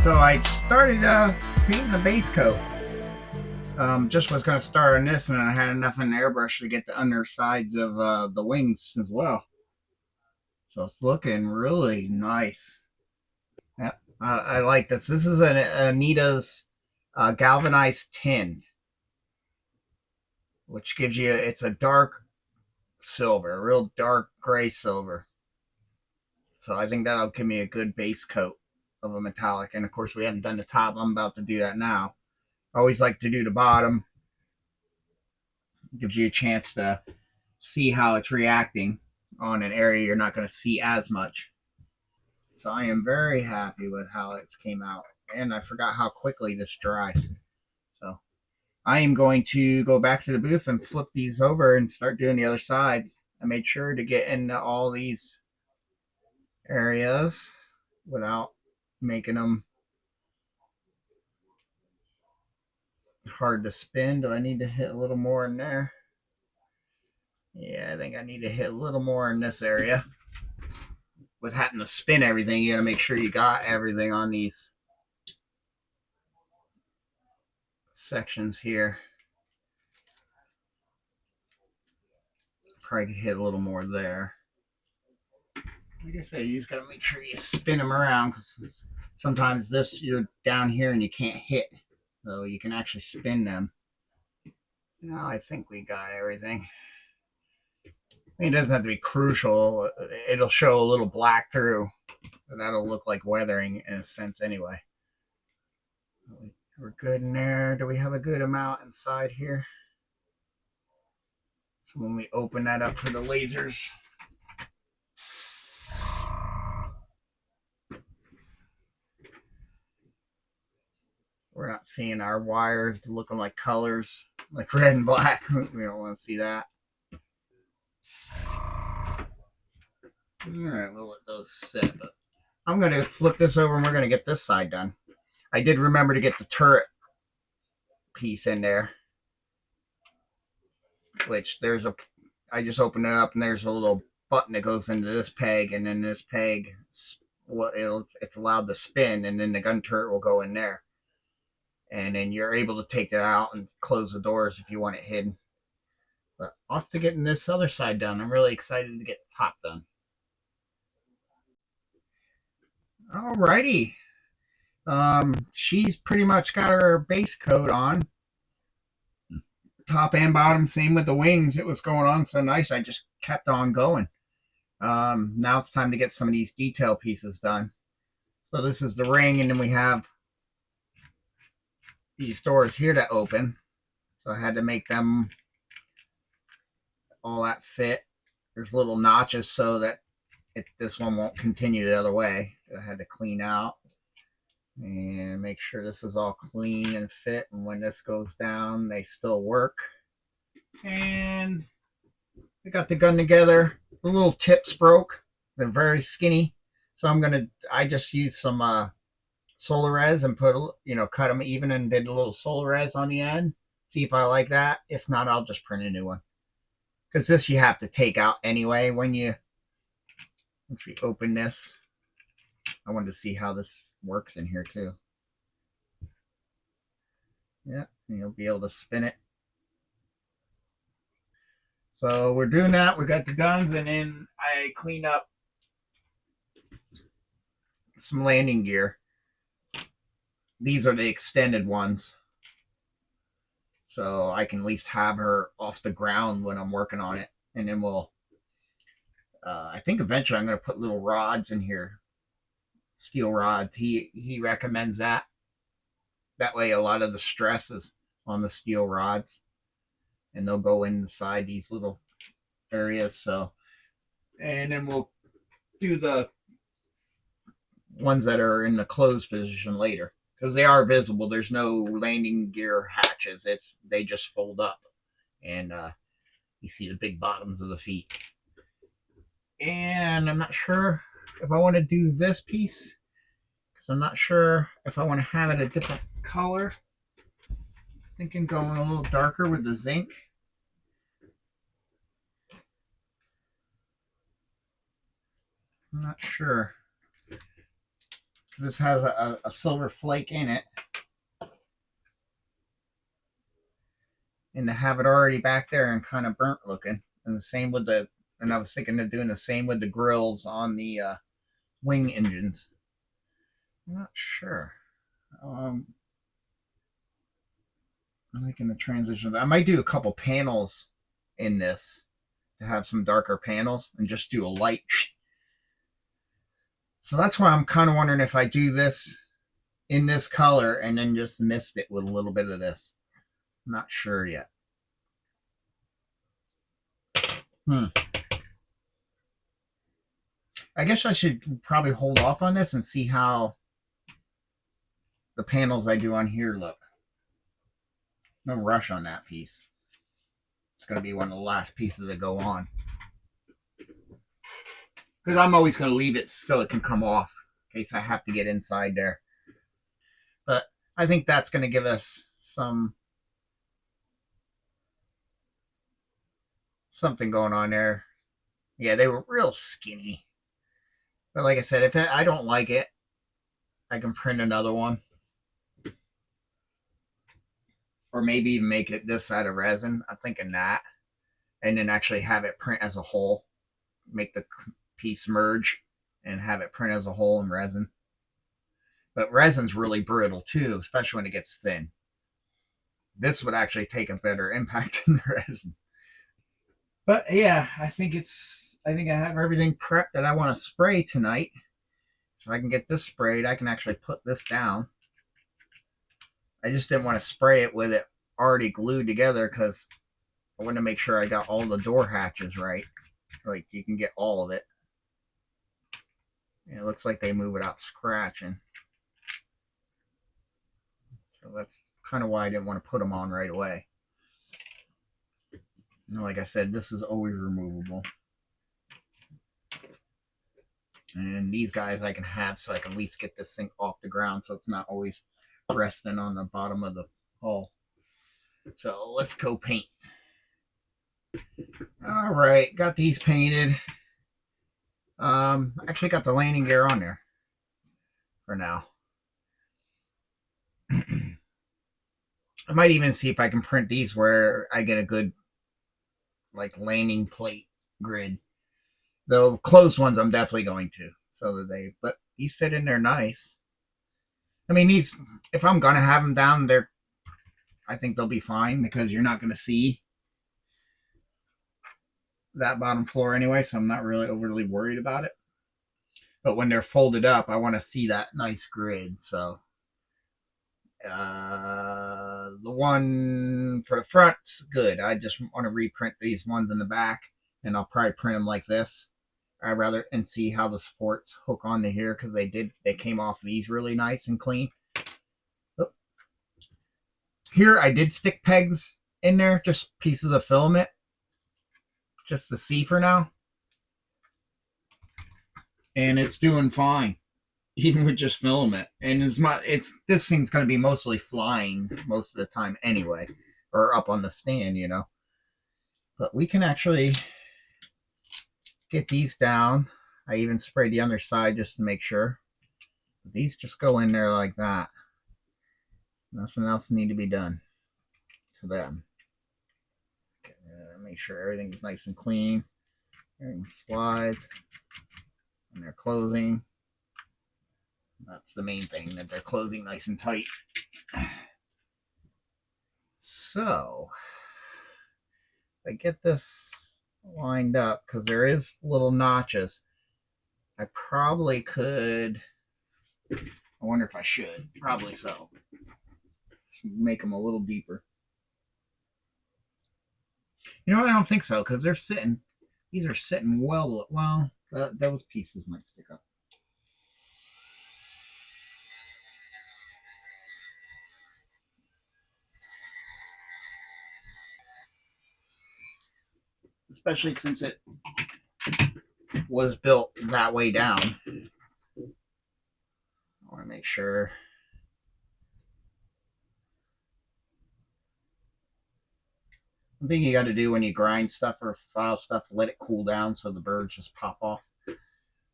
So I started painting the base coat. Just was going to start on this, and I had enough in the airbrush to get the undersides of the wings as well. So it's looking really nice. Yeah, I like this. This is an Anita's galvanized tin, which gives you, it's a dark silver, a real dark gray silver. So I think that'll give me a good base coat of a metallic. And of course, we haven't done the top. I'm about to do that now. I always like to do the bottom. It gives you a chance to see how it's reacting on an area you're not going to see as much. So I am very happy with how it's came out. And I forgot how quickly this dries. So I am going to go back to the booth and flip these over and start doing the other sides. I made sure to get into all these areas without making them hard to spin. Do I need to hit a little more in there? Yeah, I think I need to hit a little more in this area. With having to spin everything, you got to make sure you got everything on these sections here. Probably could hit a little more there. Like I said, you just got to make sure you spin them around, because sometimes this, you're down here and you can't hit. So you can actually spin them. Now I think we got everything. I mean, it doesn't have to be crucial. It'll show a little black through. That'll look like weathering in a sense anyway. We're good in there. Do we have a good amount inside here? So when we open that up for the lasers, we're not seeing our wires looking like colors, like red and black. We don't want to see that. All right, we'll let those sit. But I'm going to flip this over and we're going to get this side done. I did remember to get the turret piece in there, which there's a, I just opened it up and there's a little button that goes into this peg, and then this peg, it's allowed to spin, and then the gun turret will go in there. And then you're able to take it out and close the doors if you want it hidden. But off to getting this other side done. I'm really excited to get the top done. Alrighty. She's pretty much got her base coat on. Top and bottom, same with the wings. It was going on so nice, I just kept on going. Now it's time to get some of these detail pieces done. So this is the ring, and then we have these doors here to open. So I had to make them all that fit. There's little notches so that this one won't continue the other way. I had to clean out and make sure this is all clean and fit, and when this goes down they still work. And I got the gun together. The little tips broke. They're very skinny, so I just used some solar res and cut them even and did a little solar res on the end. See if I like that. If not, I'll just print a new one, because this you have to take out anyway once we open this. I wanted to see how this works in here too. Yeah, and you'll be able to spin it. So we're doing that. We got the guns, and then I cleaned up some landing gear. These are the extended ones, so I can at least have her off the ground when I'm working on it. And then I think eventually I'm going to put little rods in here, steel rods. He recommends that. That way a lot of the stress is on the steel rods, and they'll go inside these little areas. So, and then we'll do the ones that are in the closed position later, because they are visible. There's no landing gear hatches. They just fold up, and you see the big bottoms of the feet. And I'm not sure if I want to do this piece, because I'm not sure if I want to have it a different color. I was thinking going a little darker with the zinc. I'm not sure. This has a silver flake in it. And to have it already back there and kind of burnt looking. And the same with the, and I was thinking of doing the same with the grills on the wing engines. I'm not sure. I'm making the transition. I might do a couple panels in this to have some darker panels and just do a light. So that's why I'm kind of wondering if I do this in this color and then just mist it with a little bit of this. I'm not sure yet. I guess I should probably hold off on this and see how the panels I do on here look. No rush on that piece. It's going to be one of the last pieces that go on. Because I'm always going to leave it so it can come off in case I have to get inside there. But I think that's going to give us something going on there. Yeah, they were real skinny. But like I said, if I don't like it, I can print another one. Or maybe even make it this out of resin. I'm thinking that. And then actually have it print as a whole. Make the piece merge and have it print as a whole in resin. But resin's really brittle too, especially when it gets thin. This would actually take a better impact than the resin. But yeah, I think I have everything prepped that I want to spray tonight. So I can get this sprayed. I can actually put this down. I just didn't want to spray it with it already glued together because I want to make sure I got all the door hatches right. Like you can get all of it. And it looks like they move without scratching. So that's kind of why I didn't want to put them on right away. And like I said, this is always removable. And these guys I can have so I can at least get this thing off the ground so it's not always resting on the bottom of the hull. So let's go paint. All right, got these painted. Actually got the landing gear on there for now. I might even see if I can print these where I get a good like landing plate grid. The closed ones I'm definitely going to, so that but these fit in there nice. I mean, these, if I'm gonna have them down there, I think they'll be fine because you're not gonna see that bottom floor anyway, so I'm not really overly worried about it. But when they're folded up, I want to see that nice grid. So the one for the front's good. I just want to reprint these ones in the back, and I'll probably print them like this. I'd rather and see how the supports hook onto here because they came off these really nice and clean. Oh. Here I did stick pegs in there, just pieces of filament, just to see for now, and it's doing fine, even with just filament. And this thing's going to be mostly flying most of the time anyway, or up on the stand, you know. But we can actually get these down. I even sprayed the underside just to make sure. These just go in there like that. Nothing else need to be done to them. Okay, make sure everything's nice and clean. Everything slides. And they're closing. That's the main thing, that they're closing nice and tight. So, if I get this lined up, because there is little notches, I probably could, I wonder if I should, probably so. Just make them a little deeper. You know what, I don't think so, because these are sitting well, those pieces might stick up. Especially since it was built that way down. I want to make sure. The thing you got to do when you grind stuff or file stuff, let it cool down so the birds just pop off.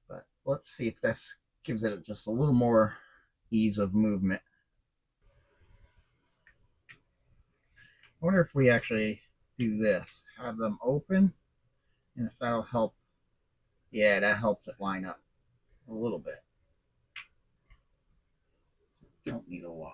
But let's see if this Gives it just a little more ease of movement. I wonder if we actually do this, have them open, and if that'll help. Yeah, that helps it line up a little bit. Don't need a lot.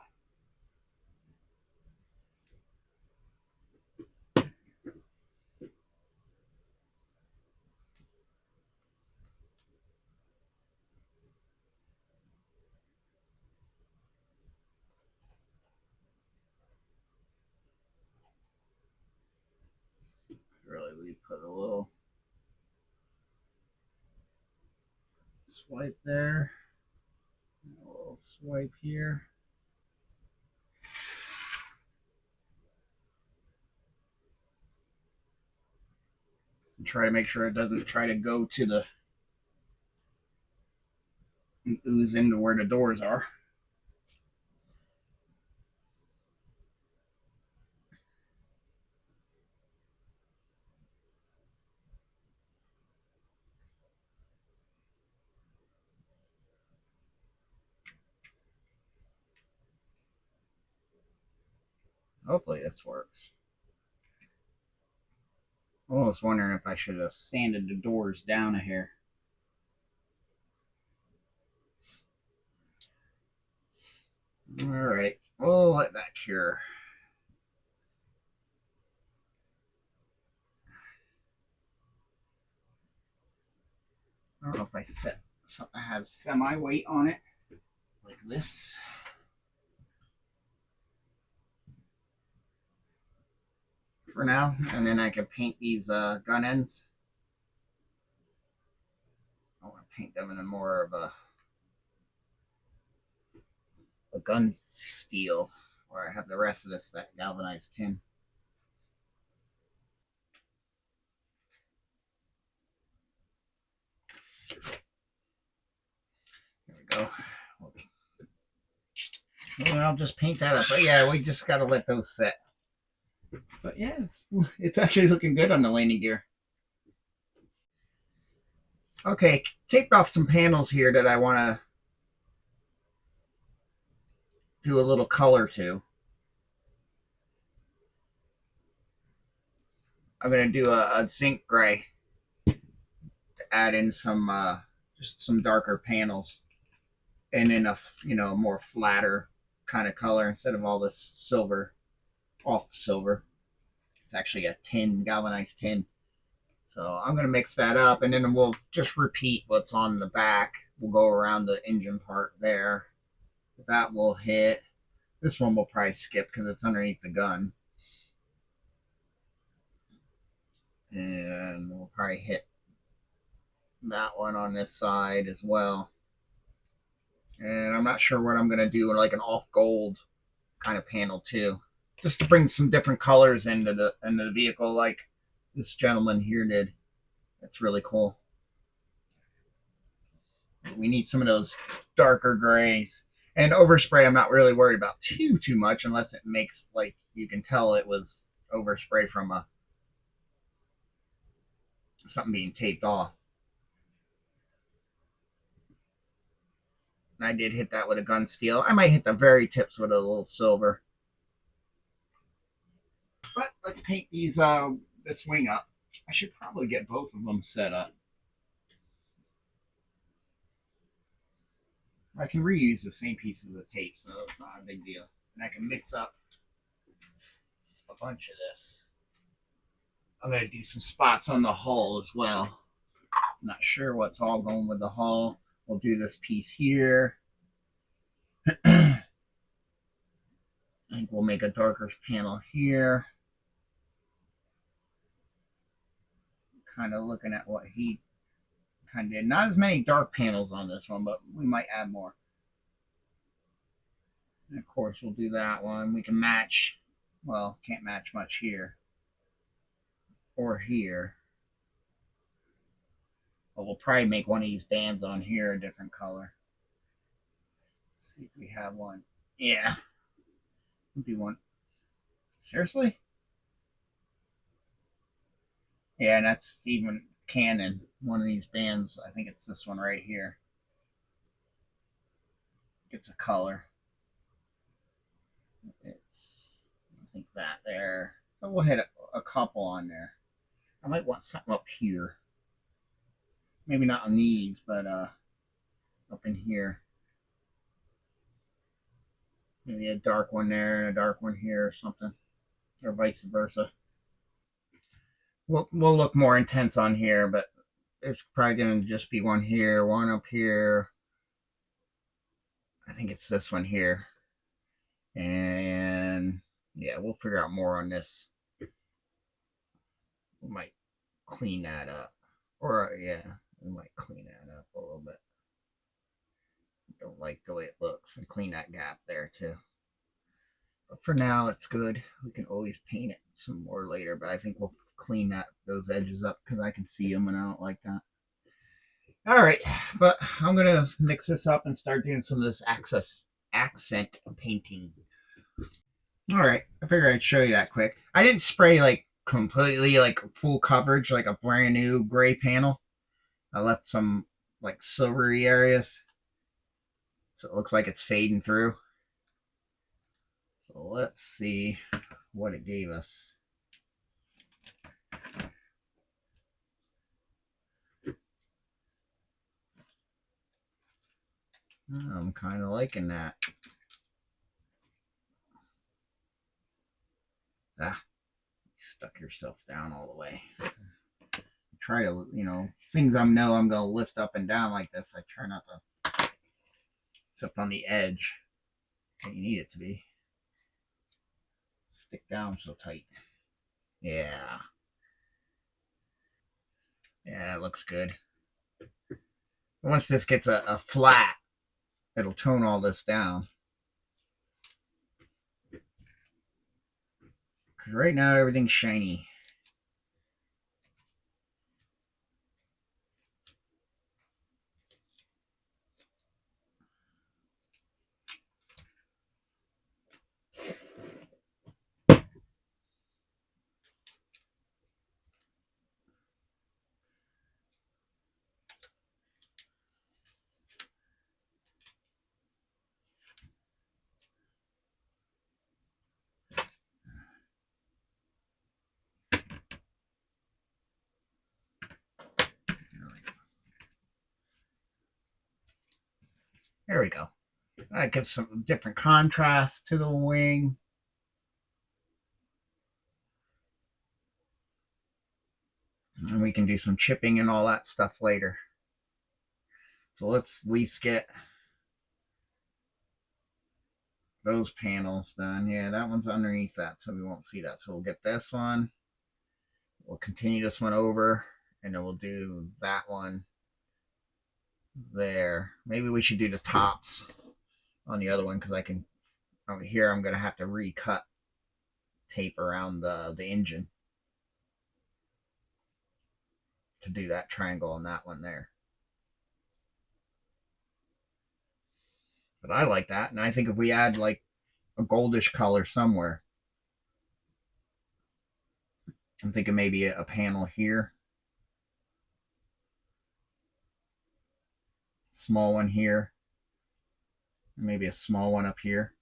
Really, we put a little swipe there, a little swipe here. And try to make sure it doesn't try to go to the ooze into where the doors are. Hopefully this works. I was wondering if I should have sanded the doors down a hair. All right, we'll let that cure. I don't know if I set something that has semi-weight on it, like this. For now, and then I can paint these gun ends. I want to paint them in a more of a gun steel, where I have the rest of this that galvanized tin. There we go. Well, I'll just paint that up. But yeah, we just got to let those set. But yeah, it's actually looking good on the landing gear. Okay, taped off some panels here that I want to do a little color to. I'm going to do a zinc gray to add in some just some darker panels, and in a more flatter kind of color instead of all this silver, off silver. It's actually a tin, galvanized tin. So I'm going to mix that up, and then we'll just repeat what's on the back. We'll go around the engine part there. That will hit. This one we'll probably skip because it's underneath the gun. And we'll probably hit that one on this side as well. And I'm not sure what I'm going to do, like an off gold kind of panel too, just to bring some different colors into the vehicle, like this gentleman here did. That's really cool. We need some of those darker grays. And overspray, I'm not really worried about too much, unless it makes, like, you can tell it was overspray from something being taped off. And I did hit that with a gun steel. I might hit the very tips with a little silver. But let's paint these this wing up. I should probably get both of them set up. I can reuse the same pieces of tape, so it's not a big deal. And I can mix up a bunch of this. I'm going to do some spots on the hull as well. I'm not sure what's all going with the hull. We'll do this piece here. I think we'll make a darker panel here. Kind of looking at what he kind of did. Not as many dark panels on this one, but we might add more. And of course, we'll do that one. We can match. Well, can't match much here or here. But we'll probably make one of these bands on here a different color. Let's see if we have one. Yeah. We'll do one. Seriously? Yeah, and that's even Canon. One of these bands. I think it's this one right here. gets a color. It's, I think that there. So we'll hit a couple on there. I might want something up here. Maybe not on these, but up in here. Maybe a dark one there and a dark one here or something, or vice versa. We'll look more intense on here, but there's probably going to just be one here, one up here. I think it's this one here. And yeah, we'll figure out more on this. We might clean that up. Or, yeah, we might clean that up a little bit. Don't like the way it looks. And clean that gap there, too. But for now, it's good. We can always paint it some more later, but I think we'll clean those edges up because I can see them and I don't like that. All right, but I'm going to mix this up and start doing some of this accent painting. All right, I figured I'd show you that quick. I didn't spray like completely like full coverage like a brand new gray panel. I left some like silvery areas so it looks like it's fading through. So let's see what it gave us. I'm kind of liking that. Ah, you stuck yourself down all the way. Try to, things I know I'm going to lift up and down like this. I try not to, except on the edge. You need it to be. Stick down so tight. Yeah. Yeah, it looks good. Once this gets a flat, it'll tone all this down. Because right now everything's shiny. There we go. That gives some different contrast to the wing. And we can do some chipping and all that stuff later. So let's at least get those panels done. Yeah, that one's underneath that, so we won't see that. So we'll get this one. We'll continue this one over, and then we'll do that one there. Maybe we should do the tops on the other one because I can, over here, I'm going to have to recut tape around the engine to do that triangle on that one there. But I like that, and I think if we add like a goldish color somewhere, I'm thinking maybe a panel here, small one here, maybe a small one up here.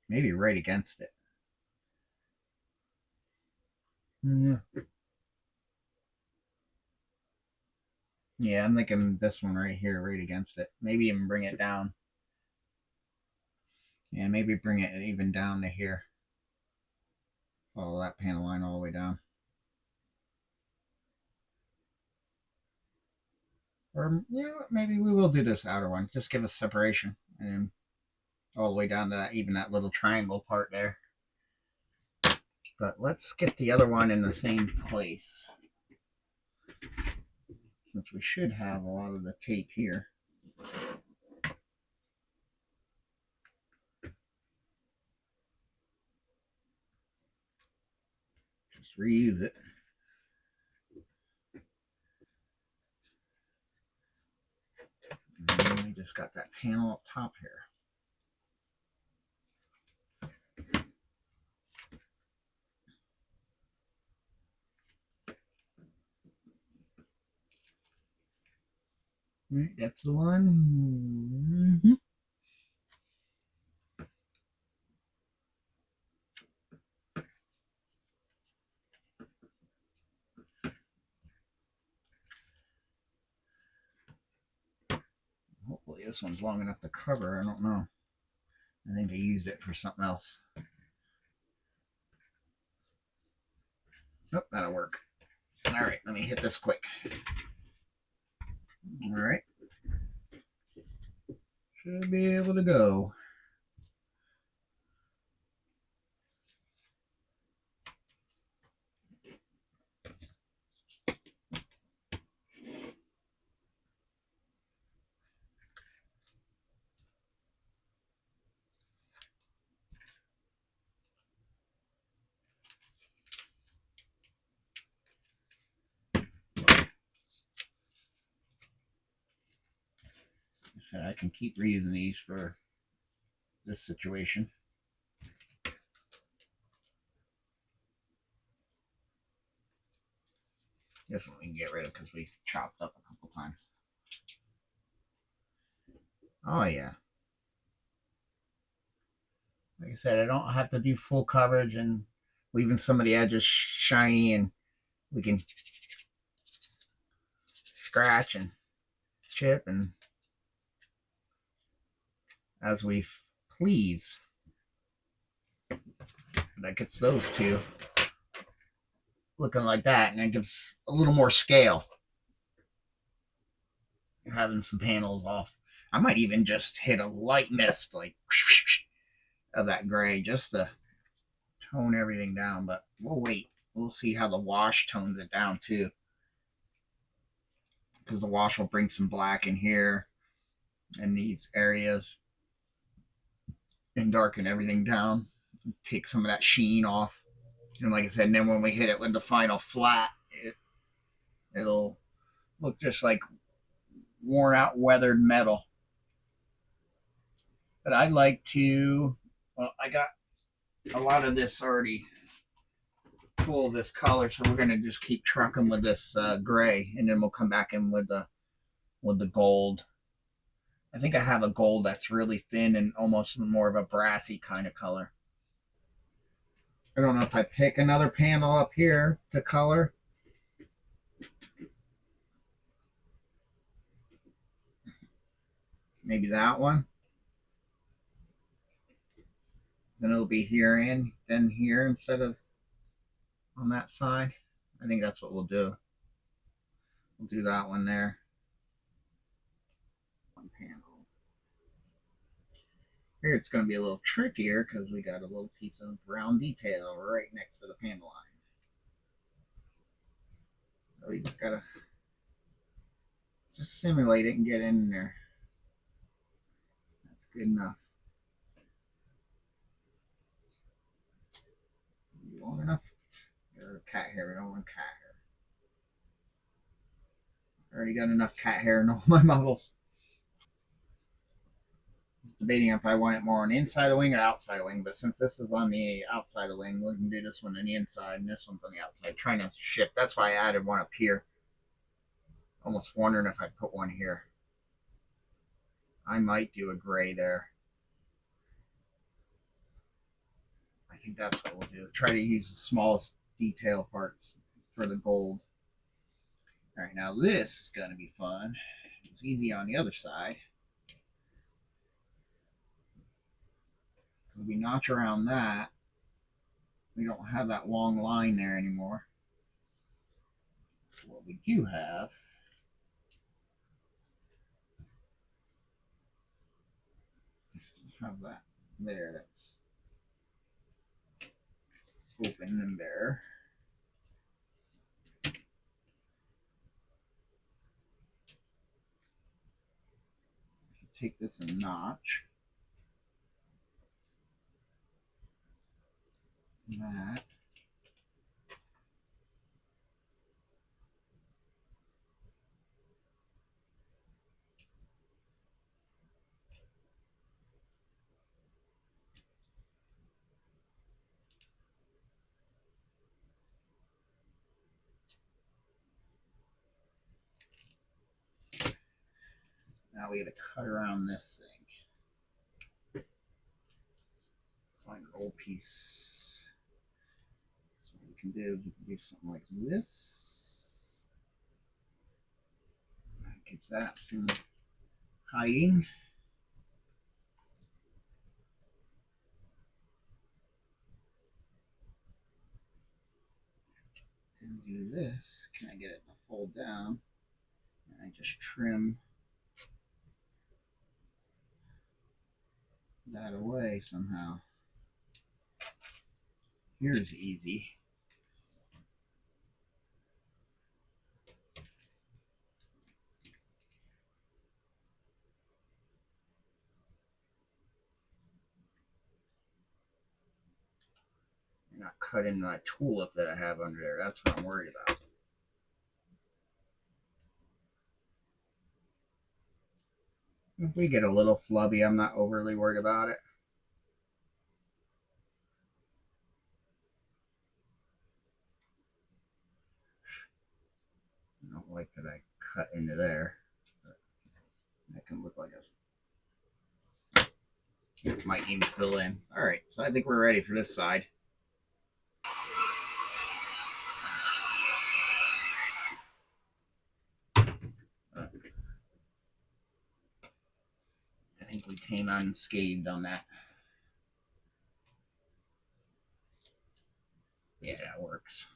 Maybe right against it. Yeah. Yeah, I'm thinking this one right here, right against it. Maybe even bring it down. Yeah, maybe bring it even down to here. Follow that panel line all the way down. Or, maybe we will do this outer one. Just give us separation. And all the way down to even that little triangle part there. But let's get the other one in the same place. Since we should have a lot of the tape here. Just reuse it. And we just got that panel up top here. Right, that's the one. Mm-hmm. Hopefully this one's long enough to cover. I don't know. I think I used it for something else. Oh, that'll work. All right, let me hit this quick. All right, should be able to go. I said I can keep reusing these for this situation. This one we can get rid of because we chopped up a couple times. Oh yeah. Like I said, I don't have to do full coverage and leaving some of the edges shiny, and we can scratch and chip and as we please. That gets those two looking like that, and it gives a little more scale. Having some panels off. I might even just hit a light mist like of that gray just to tone everything down, but we'll wait. We'll see how the wash tones it down too, because the wash will bring some black in here in these areas and darken everything down, take some of that sheen off. And like I said, and then when we hit it with the final flat, it'll look just like worn out weathered metal. But I'd like to, well, I got a lot of this already full of this color, so we're gonna just keep trucking with this gray, and then we'll come back in with the gold. I think I have a gold that's really thin and almost more of a brassy kind of color. I don't know if I pick another panel up here to color. Maybe that one. Then it'll be here and then here instead of on that side. I think that's what we'll do. We'll do that one there. One panel. Here it's going to be a little trickier because we got a little piece of brown detail right next to the panel line. So we just got to just simulate it and get in there. That's good enough. Long enough? Cat hair. We don't want cat hair. I already got enough cat hair in all my models. Debating if I want it more on the inside of the wing or outside of the wing, but since this is on the outside of the wing, we can do this one on the inside and this one's on the outside. Trying to shift. That's why I added one up here. Almost wondering if I put one here. I might do a gray there. I think that's what we'll do. Try to use the smallest detail parts for the gold. All right, now this is going to be fun. It's easy on the other side. If we notch around that, we don't have that long line there anymore. What we do have is have that there. That's open and bare. Take this a notch. That. Now we got to cut around this thing. Find an old piece. So what we can do, we can do something like this. That gives that some hiding. And do this. Can I get it to fold down? And I just trim that away somehow. Here's easy. You're not cutting that tulip that I have under there. That's what I'm worried about. If we get a little flubby, I'm not overly worried about it. I don't like that I cut into there. That can look like it might even fill in. All right, so I think we're ready for this side. I think we came unscathed on that. Yeah, that works.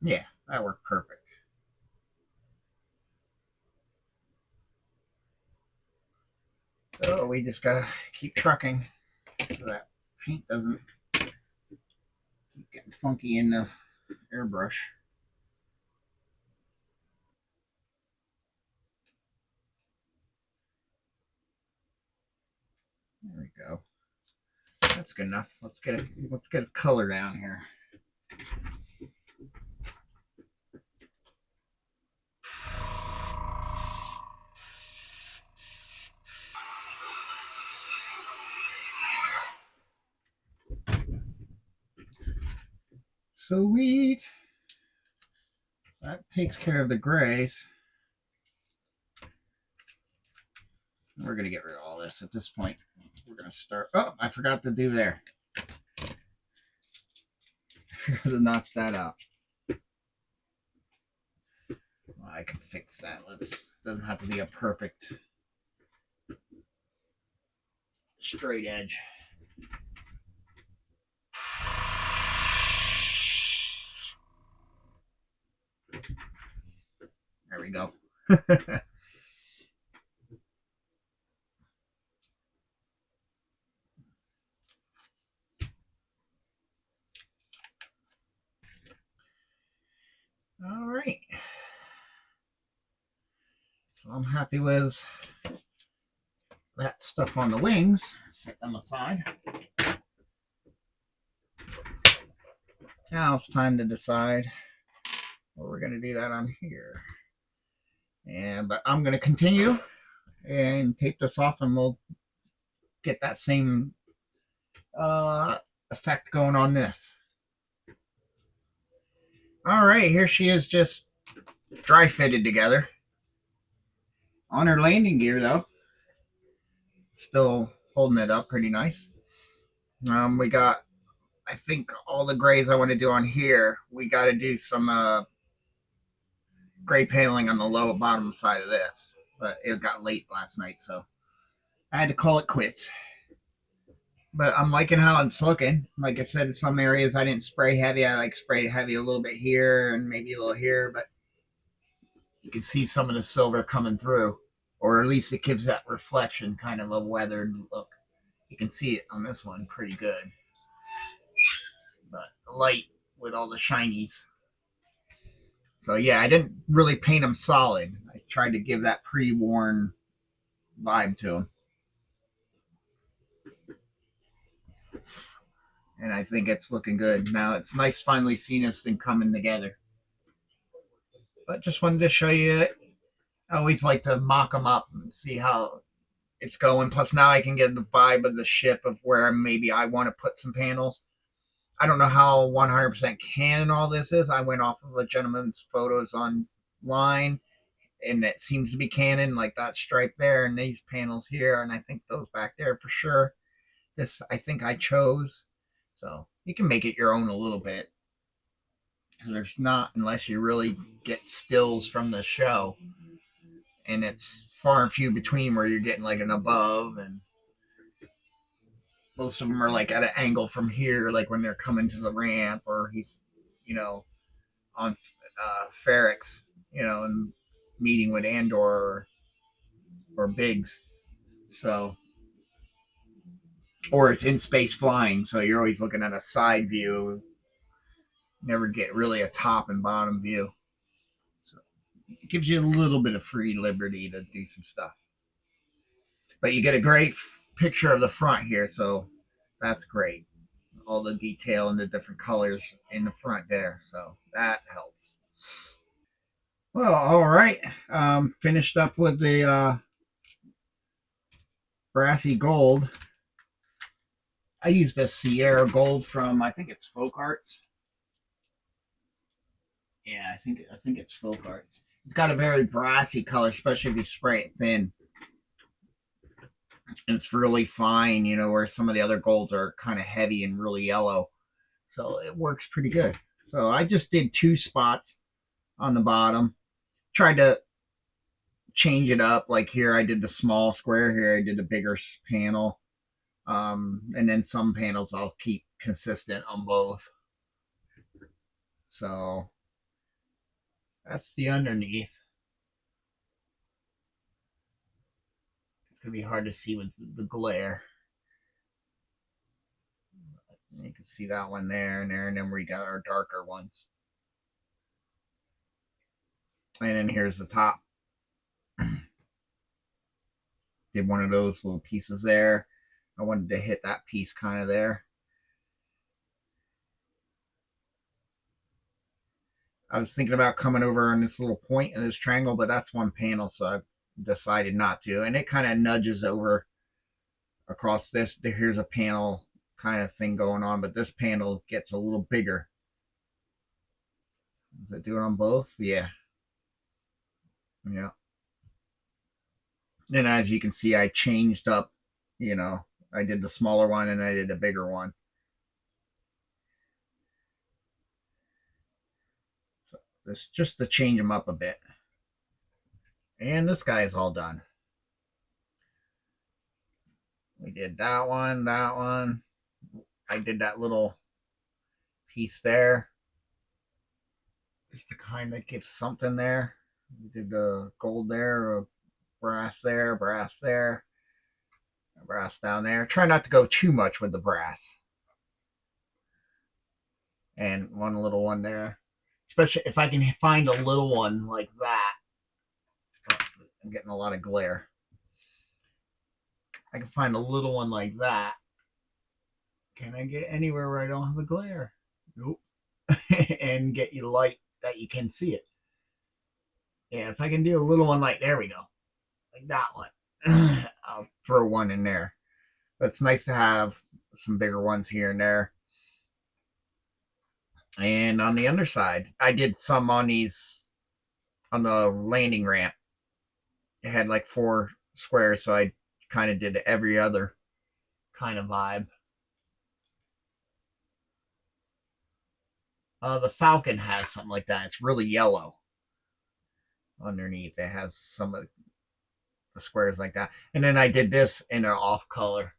Yeah, that worked perfect. So we just gotta keep trucking so that paint doesn't keep getting funky in the airbrush. There we go. That's good enough. Let's get a color down here. Sweet. That takes care of the grays. We're gonna get rid of all this at this point. We're gonna start. Oh, I forgot to do there. To notch that out. Well, I can fix that. Doesn't have to be a perfect straight edge. There we go. All right. So I'm happy with that stuff on the wings. Set them aside. Now it's time to decide what we're going to do that on here. But I'm going to continue and tape this off, and we'll get that same effect going on this. All right, here she is, just dry fitted together. On her landing gear though, still holding it up pretty nice. We got, I think, all the grays I want to do on here. We got to do some gray paneling on the low bottom side of this, but it got late last night, so I had to call it quits. But I'm liking how it's looking. Like I said, in some areas I didn't spray heavy. I like sprayed heavy a little bit here and maybe a little here, but you can see some of the silver coming through, or at least it gives that reflection, kind of a weathered look. You can see it on this one pretty good, but light with all the shinies. So yeah, I didn't really paint them solid. I tried to give that pre-worn vibe to them, and I think it's looking good. Now it's nice finally seeing this thing coming together. But just wanted to show you it. I always like to mock them up and see how it's going. Plus, now I can get the vibe of the ship of where maybe I want to put some panels. I don't know how 100% canon all this is. I went off of a gentleman's photos online, and it seems to be canon, like that stripe there and these panels here, and I think those back there for sure. This I think I chose, so you can make it your own a little bit. Because there's not, unless you really get stills from the show, and it's far and few between where you're getting like an above, and most of them are like at an angle from here, like when they're coming to the ramp, or he's, you know, on Ferrex, and meeting with Andor or Biggs. So, or it's in space flying, so you're always looking at a side view. Never get really a top and bottom view. So it gives you a little bit of free liberty to do some stuff. But you get a great picture of the front here, so that's great. All the detail and the different colors in the front there, so that helps. Well, all right. Finished up with the brassy gold. I used a Sierra gold from, I think it's Folk Arts. Yeah, I think it's Folk Arts. It's got a very brassy color, especially if you spray it thin. And it's really fine, where some of the other golds are kind of heavy and really yellow. So it works pretty good. So I just did 2 spots on the bottom. Tried to change it up. Like here, I did the small square. Here, I did a bigger panel. And then some panels I'll keep consistent on both. So that's the underneath. It's gonna be hard to see with the glare. You can see that one there and there, and then we got our darker ones. And then here's the top. Did one of those little pieces there. I wanted to hit that piece kind of there. I was thinking about coming over on this little point in this triangle, but that's one panel, so I decided not to. And it kind of nudges over across this. Here's a panel kind of thing going on, but this panel gets a little bigger. Does it do it on both? Yeah. Yeah. Then as you can see, I changed up, you know, I did the smaller one and I did the bigger one. So this just to change them up a bit. And this guy is all done. We did that one, that one. I did that little piece there just to kind of give something there. We did the gold there, brass there, brass there, brass down there. Try not to go too much with the brass. And one little one there. Especially if I can find a little one like that. I'm getting a lot of glare. I can find a little one like that. Can I get anywhere where I don't have a glare? Nope. And get you light that you can see it. Yeah, if I can do a little one like, there we go, like that one. I'll throw one in there. But it's nice to have some bigger ones here and there. And on the underside, I did some on these, on the landing ramp. It had like 4 squares, so I kind of did every other kind of vibe. The Falcon has something like that. It's really yellow underneath. It has some of the squares like that. And then I did this in an off color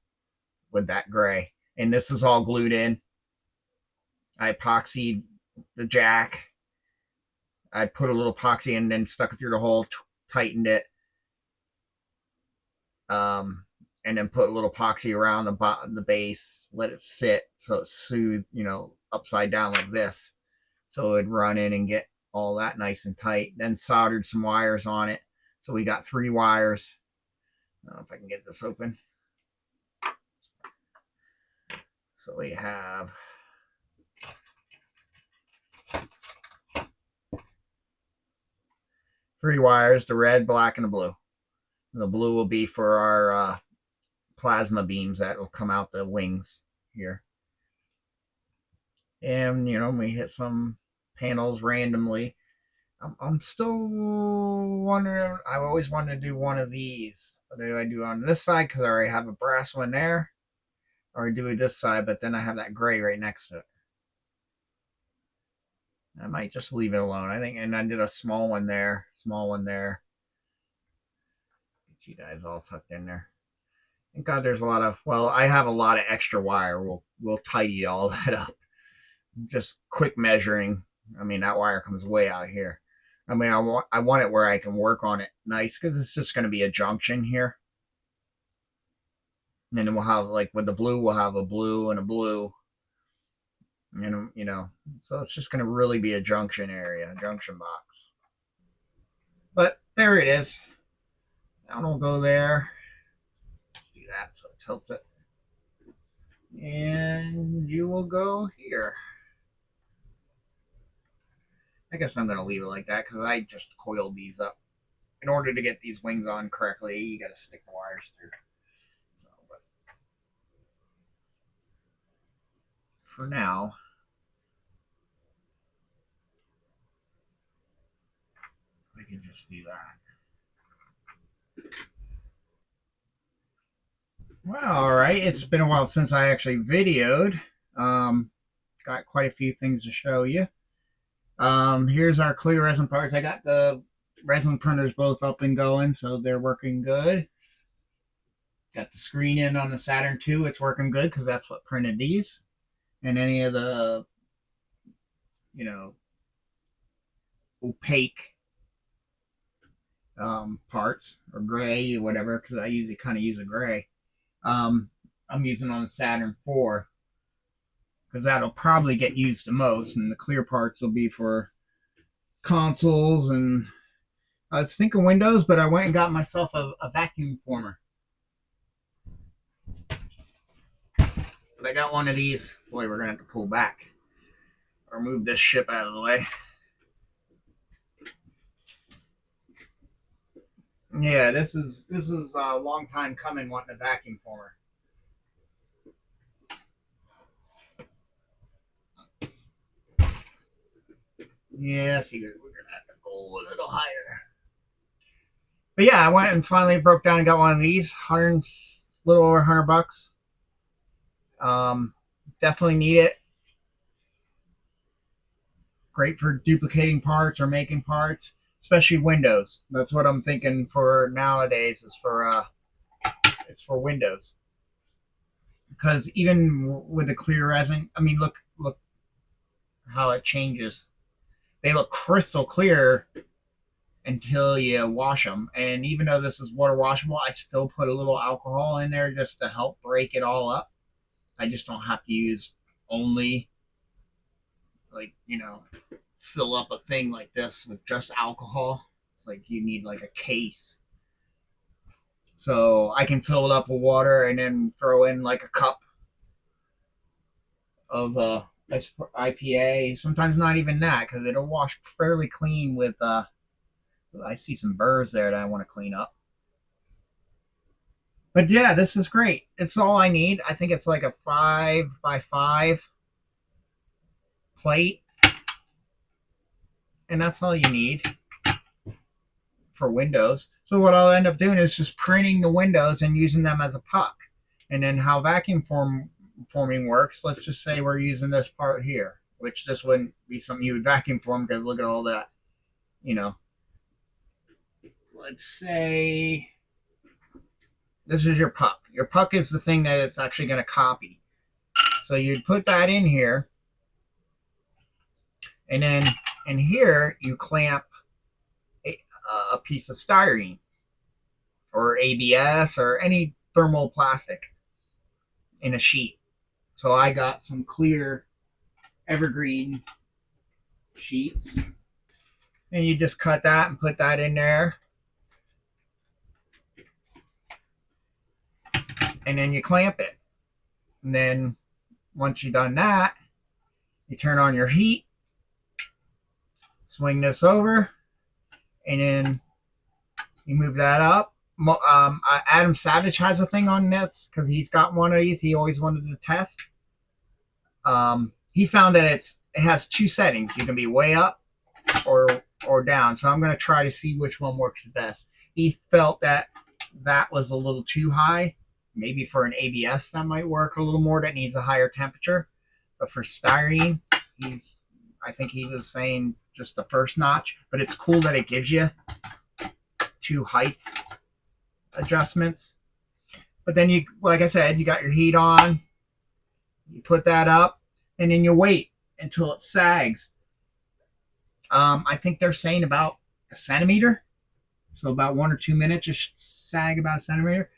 with that gray. And this is all glued in. I epoxied the jack. I put a little epoxy and then stuck it through the hole, tightened it, and then put a little epoxy around the base, let it sit so it's soothed, upside down like this. So it'd run in and get all that nice and tight. Then soldered some wires on it. So we got 3 wires. I don't know if I can get this open. So we have 3 wires, the red, black, and the blue. The blue will be for our plasma beams that will come out the wings here. And, you know, we hit some panels randomly. I'm still wondering, I've always wanted to do one of these. What do I do on this side? Because I already have a brass one there. Or I do it this side, but then I have that gray right next to it. I might just leave it alone. I think, and I did a small one there. Get you guys all tucked in there. Thank God there's a lot of, well, I have a lot of extra wire. We'll tidy all that up. Just quick measuring. I mean, that wire comes way out here. I mean, I want it where I can work on it nice because it's just going to be a junction here. And then we'll have, like with the blue, we'll have a blue and a blue. And, you know, so it's just going to really be a junction area, a junction box. But there it is. Now we'll go there. Let's do that so it tilts it. And you will go here. I guess I'm going to leave it like that because I just coiled these up. In order to get these wings on correctly, you got to stick the wires through. So, but for now, we can just do that. Well, all right. It's been a while since I actually videoed. Got quite a few things to show you. Here's our clear resin parts. I got the resin printers both up and going, so they're working good. Got the screen in on the Saturn II. It's working good because that's what printed these. And any of the, you know, opaque parts or gray or whatever, because I usually kind of use a gray. I'm using on the Saturn IV because that'll probably get used the most, and the clear parts will be for consoles. And I was thinking Windows, but I went and got myself a vacuum former. But I got one of these. Boy, we're gonna have to pull back or move this ship out of the way. Yeah, this is a long time coming wanting a vacuum former. Yeah, I figured we're gonna have to go a little higher. But yeah, I went and finally broke down and got one of these, little over $100. Definitely need it. Great for duplicating parts or making parts, especially Windows. That's what I'm thinking for nowadays. Is for it's for Windows. Because even with the clear resin, I mean, look how it changes. They look crystal clear until you wash them. And even though this is water washable, I still put a little alcohol in there just to help break it all up. I just don't have to use only, like, you know, fill up a thing like this with just alcohol. It's like you need like a case. So I can fill it up with water and then throw in like a cup of IPA. Sometimes not even that because it'll wash fairly clean with. I see some burrs there that I want to clean up. But yeah, this is great. It's all I need. I think it's like a 5x5 plate, and that's all you need for windows. So what I'll end up doing is just printing the windows and using them as a puck. And then how vacuum forming works, let's just say we're using this part here, which this wouldn't be something you would vacuum form because look at all that, you know. Let's say this is your puck. Your puck is the thing that it's actually going to copy. So you'd put that in here, and then in here you clamp a piece of styrene or ABS or any thermal plastic in a sheet. So I got some clear evergreen sheets, and you just cut that and put that in there, and then you clamp it. And then once you've done that, you turn on your heat, swing this over, and then you move that up. Adam Savage has a thing on this because he's got one of these. He always wanted to test. He found that it has two settings. You can be way up or down. So I'm going to try to see which one works best. He felt that that was a little too high. Maybe for an ABS that might work a little more. That needs a higher temperature. But for styrene, I think he was saying just the first notch. But it's cool that it gives you two height adjustments. But then you, like I said, you got your heat on. You put that up, and then you wait until it sags. I think they're saying about a centimeter. So about 1 or 2 minutes, it should sag about a centimeter.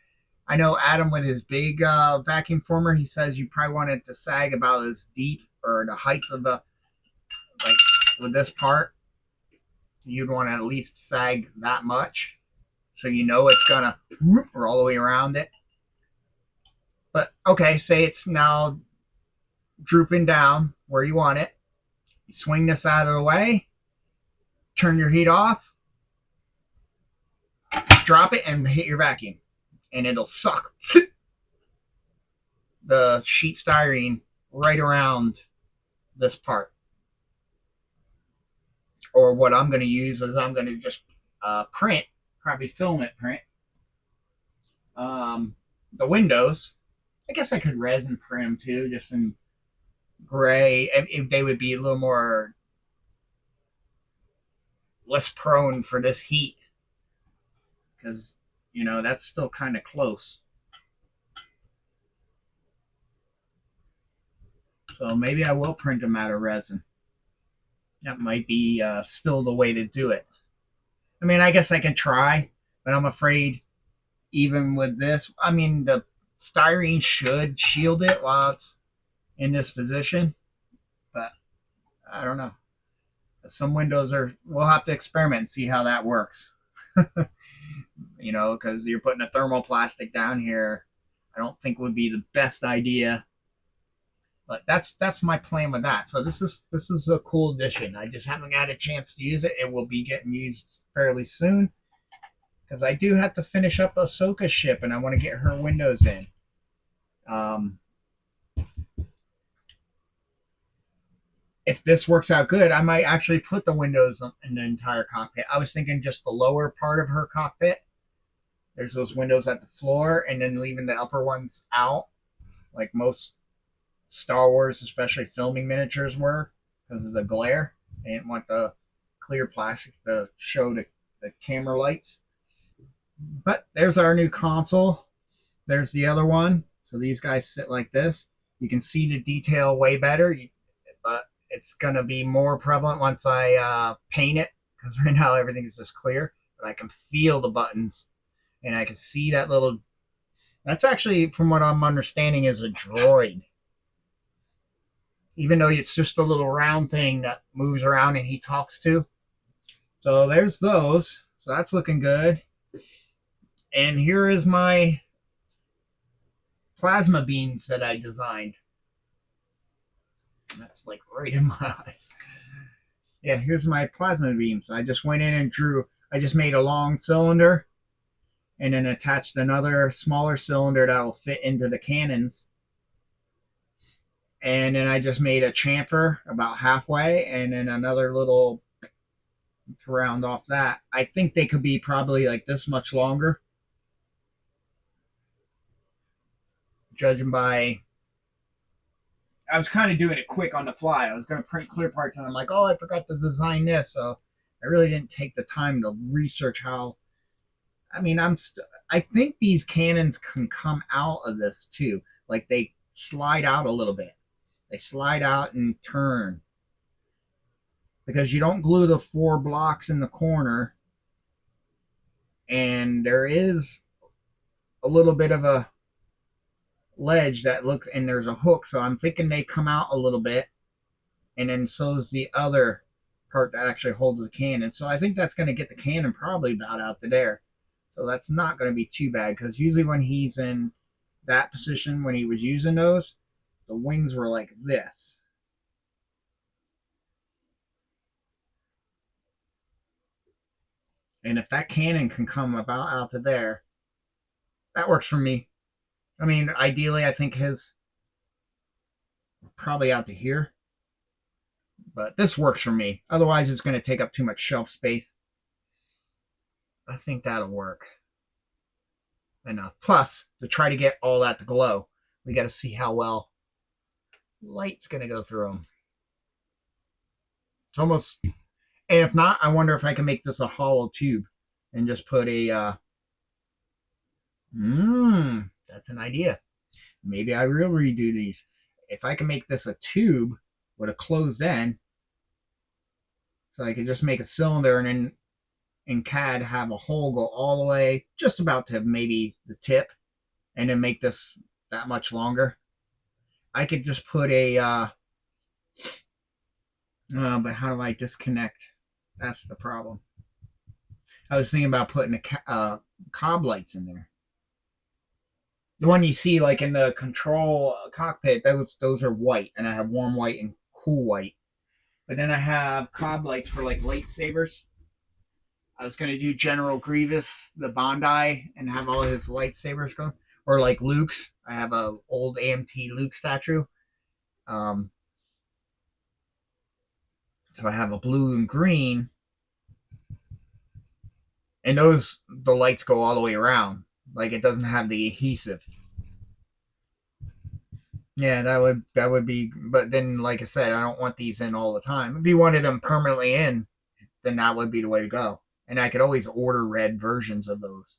I know Adam with his big vacuum former, he says you probably want it to sag about as deep or the height of the, like with this part, you'd want to at least sag that much. So you know it's going to or all the way around it. But okay, say it's now drooping down where you want it. You swing this out of the way, turn your heat off, drop it, and hit your vacuum. And it'll suck the sheet styrene right around this part. Or what I'm going to use is I'm going to just print, probably filament print, the windows. I guess I could resin print them too, just in gray. If they would be a little more less prone for this heat, because you know that's still kind of close. So maybe I will print them out of resin. That might be still the way to do it. I mean, I guess I can try, but I'm afraid even with this, I mean, the styrene should shield it while it's in this position, but I don't know. Some windows are, we'll have to experiment and see how that works. You know, because you're putting a thermoplastic down here, I don't think would be the best idea. But that's my plan with that. So this is a cool addition. I just haven't had a chance to use it. It will be getting used fairly soon because I do have to finish up Ahsoka's ship and I want to get her windows in. If this works out good, I might actually put the windows in the entire cockpit. I was thinking just the lower part of her cockpit. There's those windows at the floor, and then leaving the upper ones out, like most Star Wars, especially filming miniatures, were because of the glare. They didn't want the clear plastic to show the camera lights. But there's our new console. There's the other one. So these guys sit like this. You can see the detail way better, but it's going to be more prevalent once I paint it because right now everything is just clear. But I can feel the buttons and I can see that little. That's actually, from what I'm understanding, is a droid. Even though it's just a little round thing that moves around and he talks to. So there's those. So that's looking good. And here is my plasma beams that I designed. That's like right in my eyes. Yeah, here's my plasma beams. I just went in and drew. I just made a long cylinder and then attached another smaller cylinder that'll fit into the cannons. And then I just made a chamfer about halfway and then another little to round off that. I think they could be probably like this much longer. Judging by, I was kind of doing it quick on the fly. I was going to print clear parts and I'm like, oh, I forgot to design this. So I really didn't take the time to research how. I mean, I think these cannons can come out of this too. Like they slide out a little bit. They slide out and turn. Because you don't glue the 4 blocks in the corner. And there is a little bit of a ledge that looks, and there's a hook. So I'm thinking they come out a little bit. And then so is the other part that actually holds the cannon. So I think that's going to get the cannon probably about out to there. So that's not going to be too bad because usually when he's in that position, when he was using those, the wings were like this. And if that cannon can come about out to there, that works for me. I mean, ideally, I think his probably out to here, but this works for me. Otherwise, it's going to take up too much shelf space. I think that'll work enough. Plus, to try to get all that to glow, we got to see how well light's going to go through them. It's almost, and if not, I wonder if I can make this a hollow tube and just put a, that's an idea. Maybe I will redo these. If I can make this a tube with a closed end, so I can just make a cylinder and then in CAD have a hole go all the way just about to maybe the tip and then make this that much longer. I could just put a, but how do I disconnect? That's the problem. I was thinking about putting cob lights in there. The one you see like in the control cockpit, those are white, and I have warm white and cool white. But then I have cob lights for like lightsabers. I was gonna do General Grievous, the Bondi, and have all his lightsabers go, or like Luke's. I have a old AMT Luke statue. Um, so I have a blue and green, and the lights go all the way around. Like it doesn't have the adhesive. Yeah, that would be. But then, like I said, I don't want these in all the time. If you wanted them permanently in, then that would be the way to go. And I could always order red versions of those.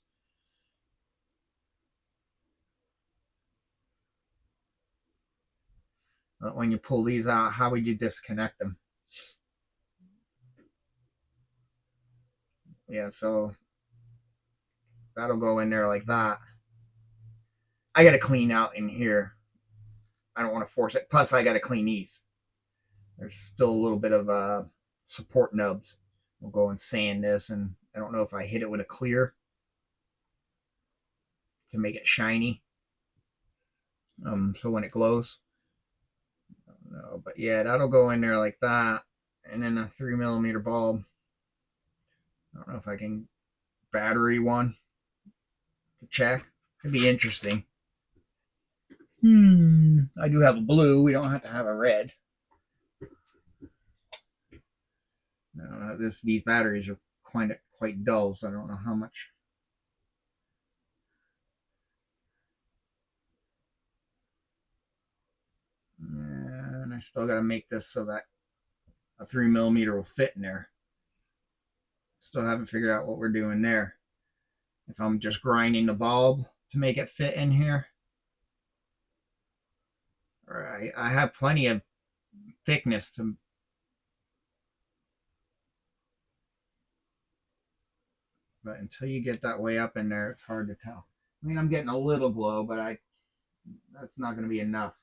But when you pull these out, how would you disconnect them? Yeah, so that'll go in there like that. I got to clean out in here. I don't want to force it. Plus, I got to clean these. There's still a little bit of support nubs. We'll go and sand this, and I don't know if I hit it with a clear to make it shiny. So when it glows, no, but yeah, that'll go in there like that, and then a 3mm bulb. I don't know if I can battery one to check. Could be interesting. I do have a blue. We don't have to have a red. No, these batteries are quite dull, so I don't know how much. And I still got to make this so that a 3mm will fit in there. Still haven't figured out what we're doing there. If I'm just grinding the bulb to make it fit in here. Alright, I have plenty of thickness to. But until you get that way up in there, it's hard to tell. I mean, I'm getting a little glow, but that's not going to be enough.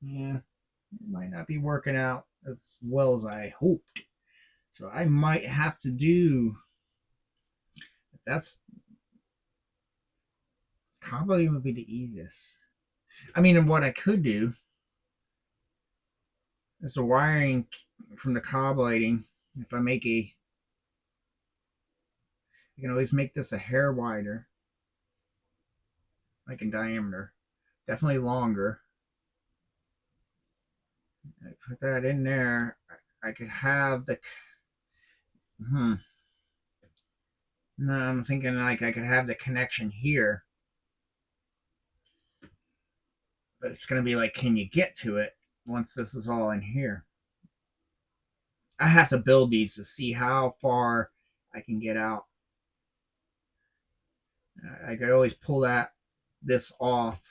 Yeah, it might not be working out as well as I hoped. So I might have to do. That's probably would be the easiest. I mean, what I could do is the wiring from the cob lighting. If I make I can always make this a hair wider, like in diameter, definitely longer. I put that in there. I could have the. No, I'm thinking like I could have the connection here, but it's gonna be like, can you get to it once this is all in here? I have to build these to see how far I can get out. I could always pull this off.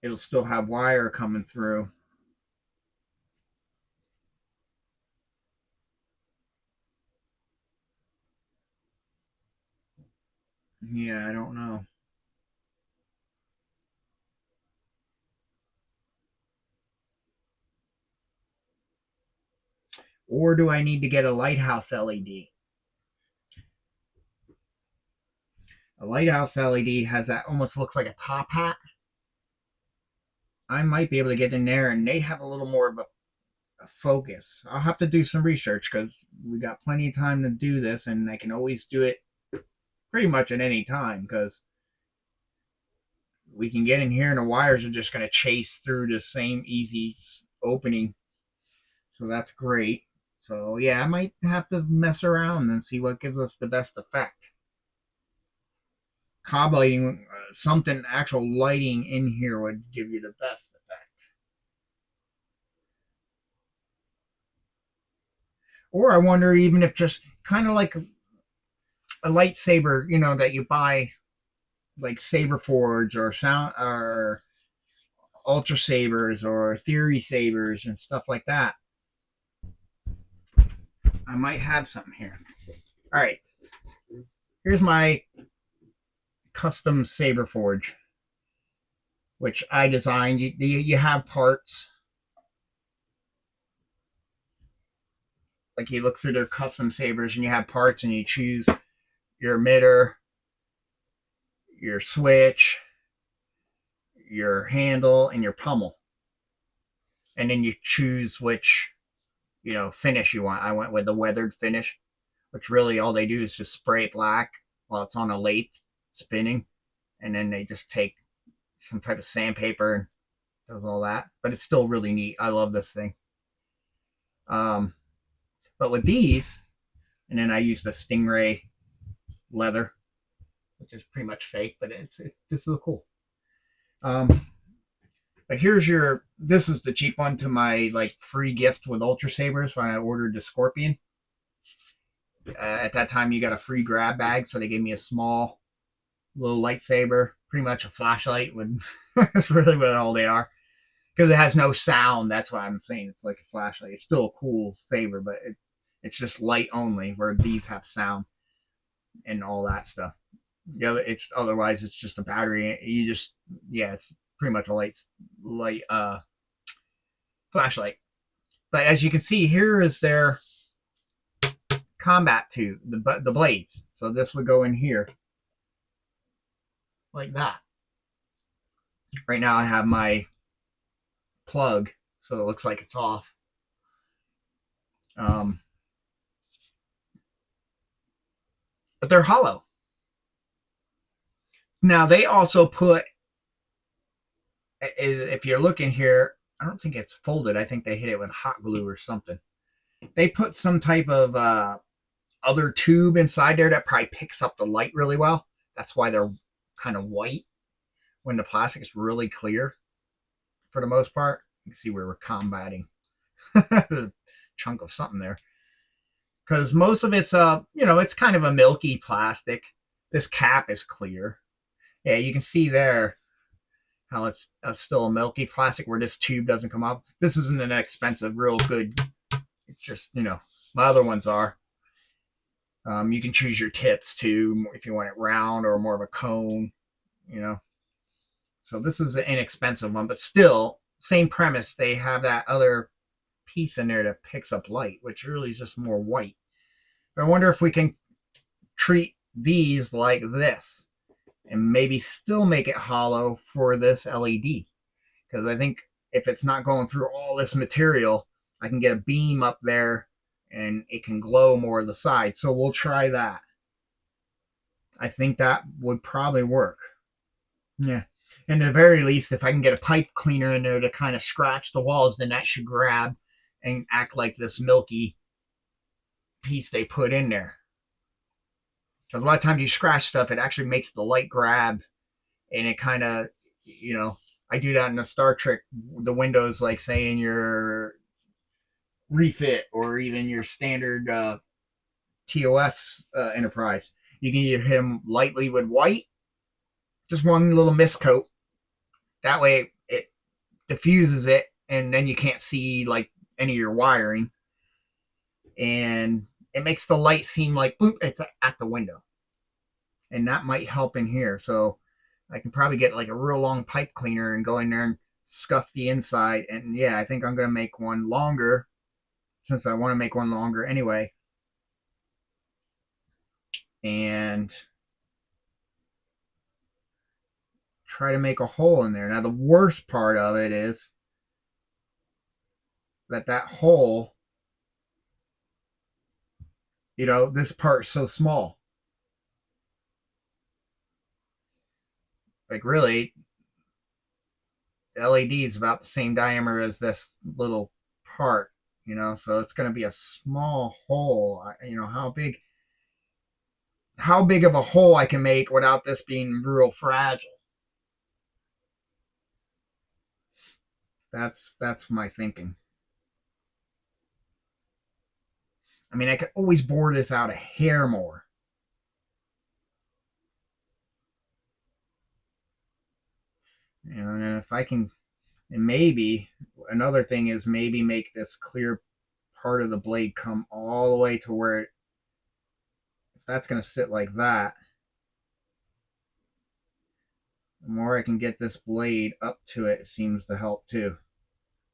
It'll still have wire coming through. Yeah, I don't know. Or do I need to get a lighthouse LED? A lighthouse LED has that almost looks like a top hat. I might be able to get in there, and they have a little more of focus. I'll have to do some research because we got plenty of time to do this, and I can always do it pretty much at any time because we can get in here and the wires are just going to chase through the same easy opening. So that's great. So yeah, I might have to mess around and see what gives us the best effect. Cob lighting, something actual lighting in here would give you the best effect. Or I wonder even if just kind of like a lightsaber, that you buy like Saber Forge or Sound or Ultra Sabers or Theory Sabers and stuff like that. I might have something here. All right, here's my custom Saber Forge, which I designed. You have parts. Like you look through their custom sabers and you have parts and you choose your emitter, your switch, your handle, and your pummel. And then you choose which, finish you want. I went with the weathered finish, which really all they do is just spray black while it's on a lathe spinning. And then they just take some type of sandpaper and does all that. But it's still really neat. I love this thing. But with these, and then I use the Stingray leather, which is pretty much fake, but it's this is cool. But this is the cheap one to my like free gift with Ultra Sabers when I ordered the Scorpion. At that time, you got a free grab bag, so they gave me a small little lightsaber, pretty much a flashlight. That's really what all they are, because it has no sound. That's why I'm saying it's like a flashlight. It's still a cool saber, but it's just light only, where these have sound and all that stuff. Yeah, it's otherwise it's just a battery. It's pretty much a light flashlight. But as you can see, here is their combat tube, the blades. So this would go in here like that. Right now I have my plug, so it looks like it's off. But they're hollow. Now they also put, if you're looking here, I don't think it's folded. I think they hit it with hot glue or something. They put some type of other tube inside there that probably picks up the light really well. That's why they're kind of white when the plastic is really clear for the most part. You can see where we're combating a chunk of something there. Because most of it's it's kind of a milky plastic. This cap is clear. Yeah, you can see there how it's still a milky plastic where this tube doesn't come up. This isn't an expensive, real good. It's just, my other ones are. You can choose your tips too, if you want it round or more of a cone, So this is an inexpensive one, but still, same premise. They have that other piece in there that picks up light, which really is just more white. But I wonder if we can treat these like this and maybe still make it hollow for this LED. Because I think if it's not going through all this material, I can get a beam up there and it can glow more of the side. So we'll try that. I think that would probably work. Yeah. And at the very least, if I can get a pipe cleaner in there to kind of scratch the walls, then that should grab and act like this milky piece they put in there. Because a lot of times you scratch stuff, it actually makes the light grab, and it kind of, I do that in the Star Trek, the windows, like say in your refit or even your standard TOS Enterprise. You can either hit them lightly with white, just one little mist coat. That way it diffuses it, and then you can't see like any of your wiring, and it makes the light seem like boop, it's at the window, and that might help in here. So I can probably get like a real long pipe cleaner and go in there and scuff the inside. And yeah, I think I'm gonna make one longer since I want to make one longer anyway, and try to make a hole in there. Now the worst part of it is that hole, you know, this part's so small. Like really, the LED is about the same diameter as this little part, you know, so it's going to be a small hole. You know, how big of a hole I can make without this being real fragile. That's my thinking. I mean, I could always bore this out a hair more. You know, and if I can, and maybe another thing is maybe make this clear part of the blade come all the way to where if that's going to sit like that, the more I can get this blade up to it, it seems to help too.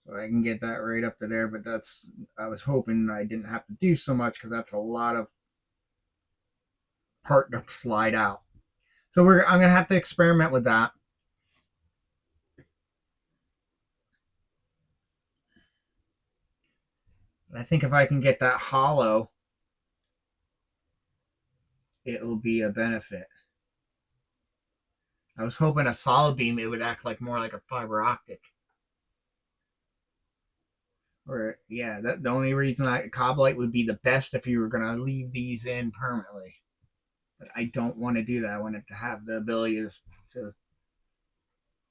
So I can get that right up to there, but that's, I was hoping I didn't have to do so much because that's a lot of part to slide out. So I'm going to have to experiment with that. I think if I can get that hollow, it will be a benefit. I was hoping a solid beam, it would act like more like a fiber optic. Or yeah, the only reason Coblite would be the best if you were going to leave these in permanently. But I don't want to do that. I want it to have the ability to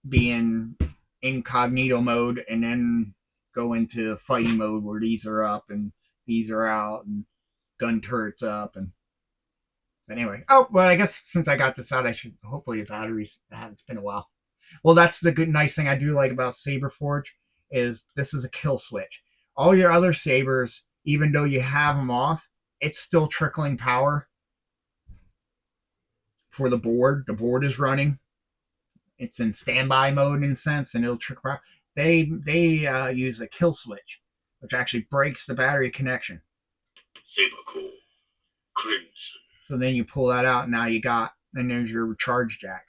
be in incognito mode and then go into fighting mode where these are up and these are out and gun turrets up. And anyway, oh well, I guess since I got this out, I should hopefully the batteries. It's been a while. Well, that's the good nice thing I do like about Saberforge is this is a kill switch. All your other sabers, even though you have them off, it's still trickling power for the board. The board is running. It's in standby mode in a sense, and it'll trick power. They use a kill switch, which actually breaks the battery connection. Saber core, crimson. So then you pull that out, and now you got, and there's your charge jack.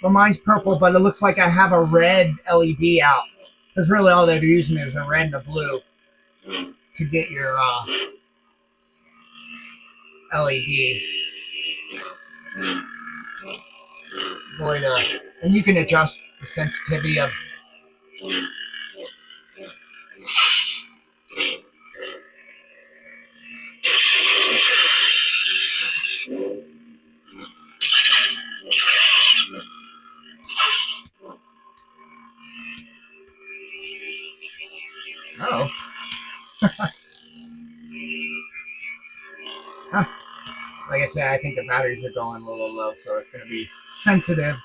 Well, mine's purple, but it looks like I have a red LED out. Because really all they're using is a red and a blue to get your LED. Boy, and you can adjust the sensitivity of. Oh. Huh. Like I said, I think the batteries are going a little low, so it's going to be sensitive.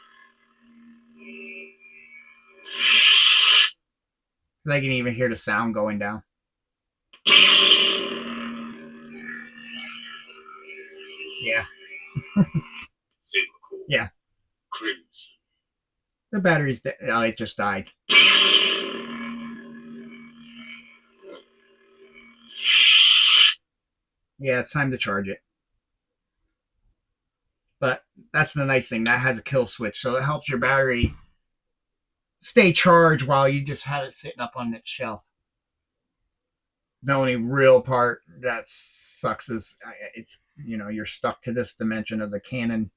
I can even hear the sound going down. Yeah. Yeah. Crimson. The battery's it just died. Yeah, it's time to charge it. But that's the nice thing. That has a kill switch, so it helps your battery stay charged while you just have it sitting up on its shelf. The only real part that sucks is it's, you know, you're stuck to this dimension of the cannon,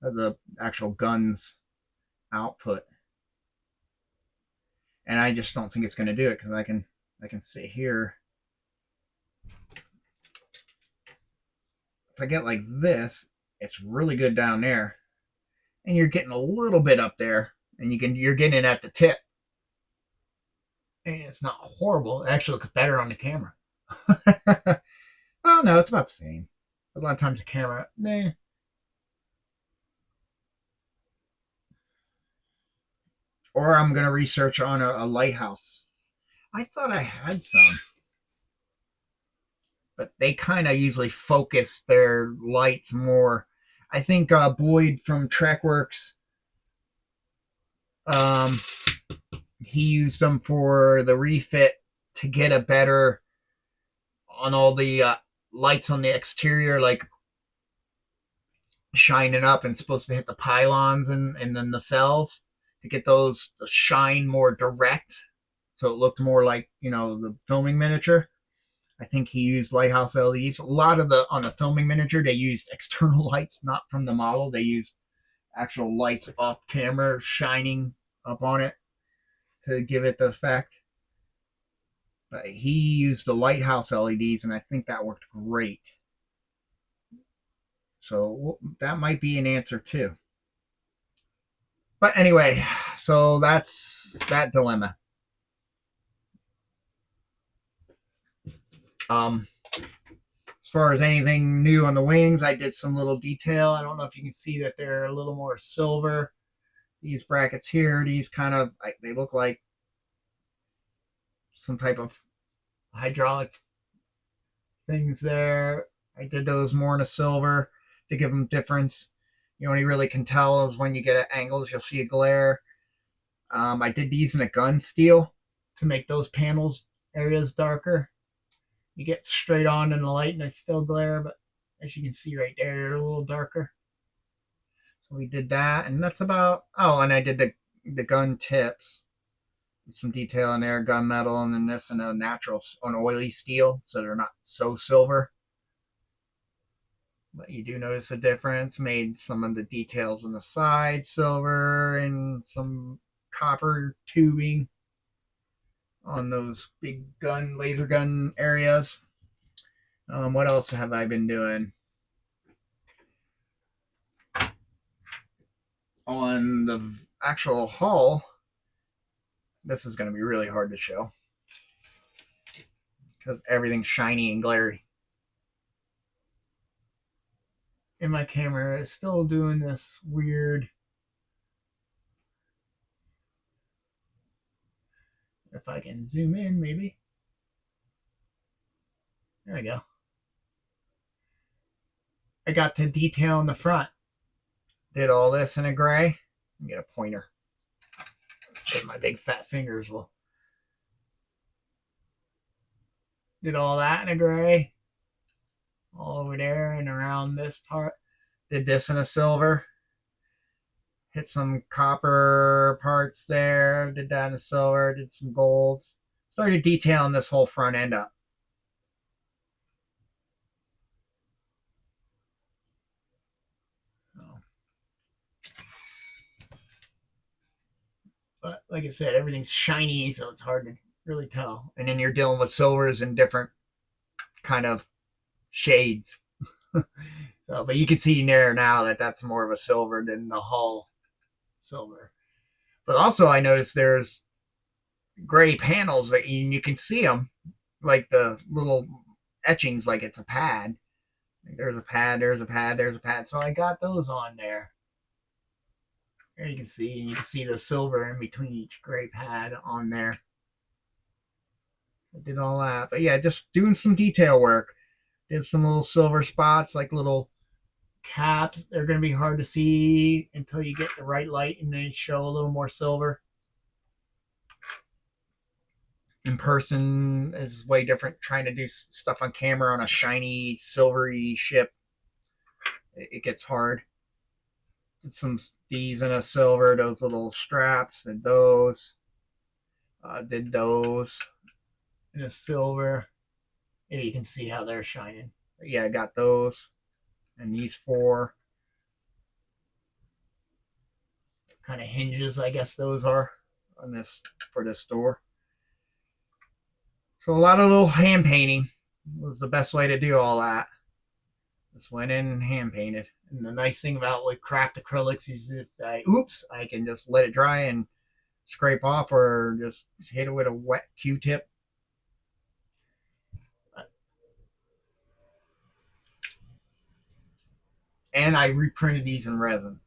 of the actual gun's output. And I just don't think it's going to do it because I can sit here. If I get like this, it's really good down there, and you're getting a little bit up there, and you're getting it at the tip, and it's not horrible. It actually looks better on the camera. Oh no, it's about the same. A lot of times the camera, nah. Or I'm gonna research on a lighthouse. I thought I had some, but they kind of usually focus their lights more. I think Boyd from Trekworks he used them for the refit to get a better on all the lights on the exterior, like shining up and supposed to hit the pylons and then the cells to get those to shine more direct, so it looked more like the filming miniature. I think he used lighthouse LEDs. A lot of the on the filming miniature they used external lights, not from the model. They used actual lights off camera shining up on it to give it the effect. But he used the lighthouse LEDs, and I think that worked great. So that might be an answer too. But anyway, so that's that dilemma. Um, as far as anything new on the wings, I did some little detail. I don't know if you can see that they're a little more silver. These brackets here, these kind of they look like some type of hydraulic things there. I did those more in a silver to give them difference. You only really can tell is when you get at angles, you'll see a glare. I did these in a gun steel to make those panels areas darker. You get straight on in the light and they still glare, but as you can see right there, they're a little darker. So we did that, and that's about. Oh, and I did the gun tips, some detail in there, gunmetal, and then this and a natural on oily steel, so they're not so silver. But you do notice a difference. Made some of the details on the side silver and some copper tubing on those big laser gun areas. What else have I been doing? On the actual hull, this is going to be really hard to show because everything's shiny and glary. And my camera is still doing this weird. If I can zoom in, maybe. There we go. I got to detail in the front. Did all this in a gray. Get a pointer. My big fat fingers will. Did all that in a gray. All over there and around this part. Did this in a silver. Hit some copper parts there. Did that in a silver. Did some golds. Started detailing this whole front end up. But like I said, everything's shiny, so it's hard to really tell. And then you're dealing with silvers and different kind of shades. So, but you can see there now that that's more of a silver than the hull silver. But also, I noticed there's gray panels that you can see them, like the little etchings, like it's a pad. There's a pad, there's a pad, there's a pad. So I got those on there. There you can see the silver in between each gray pad on there. I did all that. But yeah, just doing some detail work. Did some little silver spots, like little caps. They're going to be hard to see until you get the right light and they show a little more silver. In person is way different. Trying to do stuff on camera on a shiny, silvery ship, it gets hard. Did some D's in a silver, those little straps, and those. Did those in a silver. Yeah, you can see how they're shining. But yeah, I got those. And these four kind of hinges, I guess those are on this for this door. So a lot of little hand painting was the best way to do all that. Just went in and hand painted. And the nice thing about with craft acrylics is if I can just let it dry and scrape off or just hit it with a wet Q-tip. And I reprinted these in resin.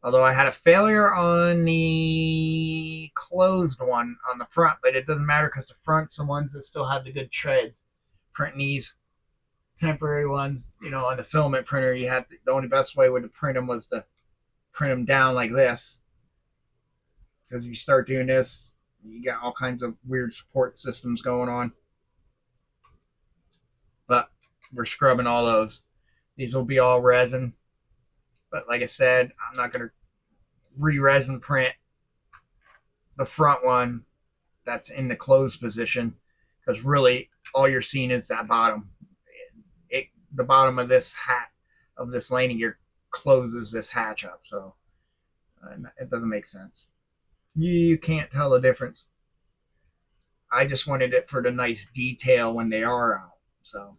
Although I had a failure on the closed one on the front, but it doesn't matter because the front's the ones that still have the good treads. Printing these temporary ones, on the filament printer, you had the only best way to print them was to print them down like this. Because if you start doing this, You got all kinds of weird support systems going on. But we're scrubbing all those. These will be all resin. But like I said, I'm not going to re-resin print the front one that's in the closed position because really all you're seeing is that bottom. The bottom of this hat of this landing gear closes this hatch up, so it doesn't make sense. You can't tell the difference. I just wanted it for the nice detail when they are out. So,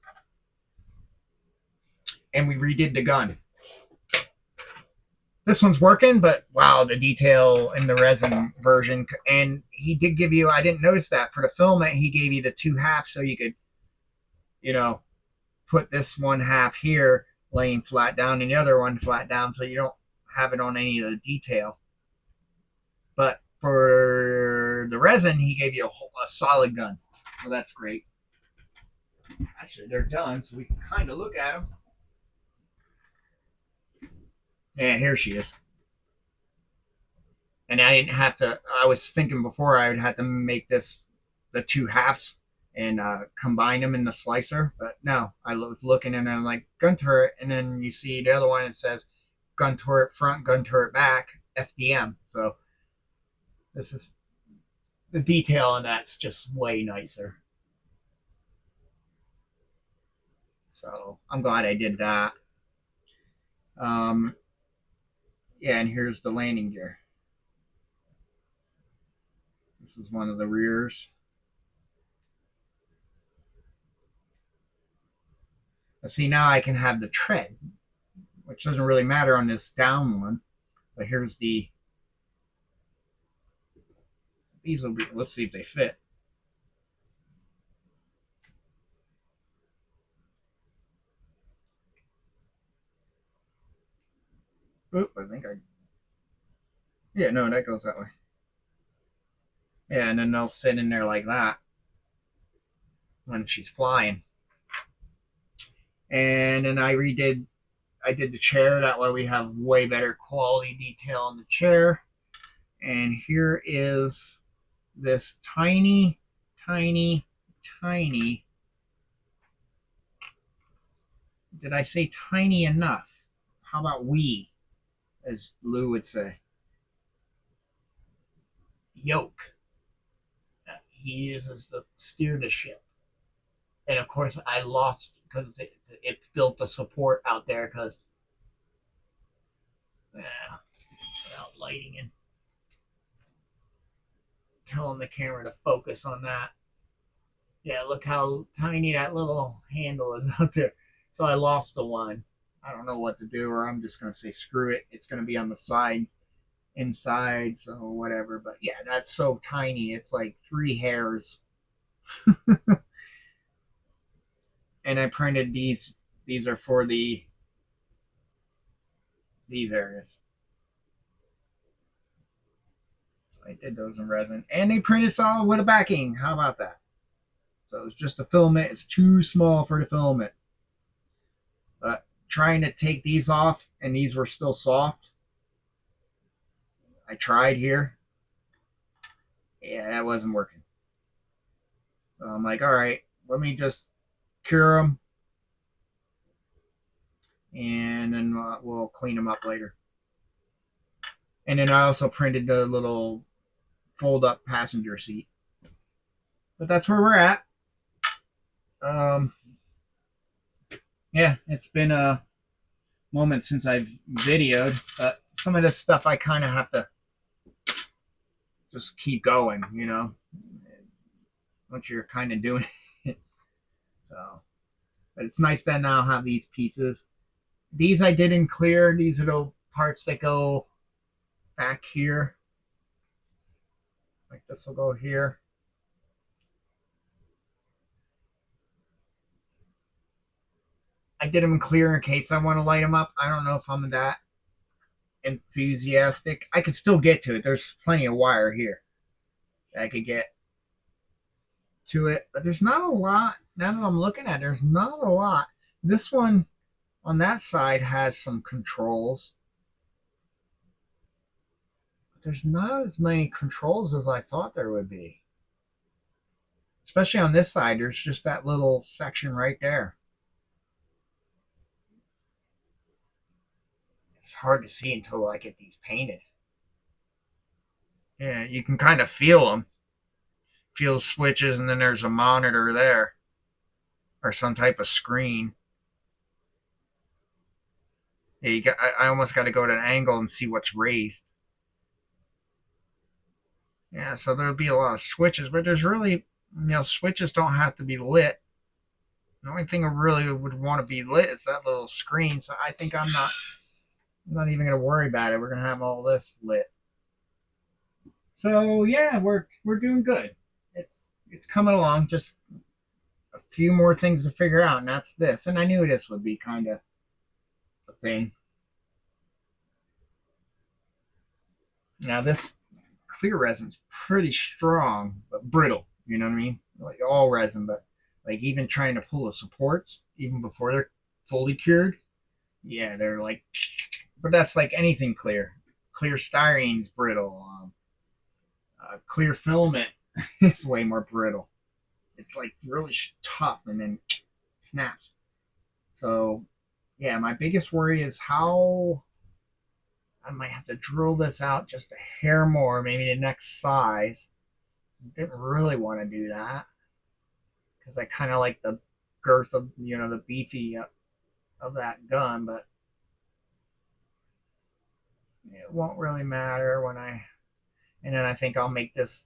and we redid the gun. This one's working, but wow, the detail in the resin version. And he did give you, I didn't notice that for the filament, he gave you the two halves so you could, you know, put this one half here laying flat down and the other one flat down so you don't have it on any of the detail. But for the resin, he gave you a solid gun. So that's great. Actually, they're done, so we can kind of look at them. Yeah, here she is. And I didn't have to, I was thinking before I would have to make this the two halves and combine them in the slicer. But no, I was looking and I'm like, gun turret. And then you see the other one, it says gun turret front, gun turret back, FDM. So this is the detail on that's just way nicer. So I'm glad I did that. Um, yeah, and here's the landing gear. This is one of the rears. But see, now I can have the tread, which doesn't really matter on this down one. But here's the, these will be, let's see if they fit. Oop, I think I, yeah, no, that goes that way. Yeah, and then they'll sit in there like that when she's flying. And then I did the chair. That way we have way better quality detail on the chair. And here is this tiny, tiny, tiny. Did I say tiny enough? How about wee, as Lou would say? Yoke that he uses to steer the ship. And of course, I lost because it built the support out there because, yeah, without lighting and telling the camera to focus on that. Yeah, look how tiny that little handle is out there. So I lost the one. I don't know what to do, or I'm just going to say screw it. It's going to be on the side, inside, so whatever. But yeah, that's so tiny. It's like 3 hairs. And I printed these. These are for these areas. So I did those in resin. And they printed solid with a backing. How about that? So it's just a filament. It's too small for the filament. But trying to take these off, and these were still soft. I tried here. Yeah, that wasn't working. So I'm like, all right, let me just cure them, and then we'll clean them up later. And then I also printed the little fold-up passenger seat. But that's where we're at. Um, yeah, it's been a moment since I've videoed, but some of this stuff I kind of have to just keep going, once you're kind of doing it. So, but it's nice to now have these pieces. These I did in clear. These are the parts that go back here. Like this will go here. I did them in clear in case I want to light them up. I don't know if I'm that enthusiastic. I could still get to it. There's plenty of wire here that I could get to it, but there's not a lot. Now that I'm looking at it, there's not a lot. This one on that side has some controls. there's not as many controls as I thought there would be. Especially on this side, there's just that little section right there. It's hard to see until I get these painted. Yeah, you can kind of feel them. Feel switches, and then there's a monitor there or some type of screen. Yeah, I almost got to go to an angle and see what's raised. Yeah, so there'll be a lot of switches, but there's really, switches don't have to be lit. The only thing I really would want to be lit is that little screen. So I think I'm not even gonna worry about it. We're gonna have all this lit. So yeah, we're doing good. It's coming along. Just a few more things to figure out, and that's this. And I knew this would be kind of a thing. Now this clear resin's pretty strong, but brittle. You know what I mean? Like all resin, but like even trying to pull the supports, even before they're fully cured, yeah, they're like. But that's like anything clear. Clear styrene's brittle. Clear filament is way more brittle. It's like really tough and then snaps. So yeah, my biggest worry is how I might have to drill this out just a hair more, maybe the next size. Didn't really want to do that because I kind of like the girth of the beefy of that gun, but it won't really matter when I. And then I think I'll make this.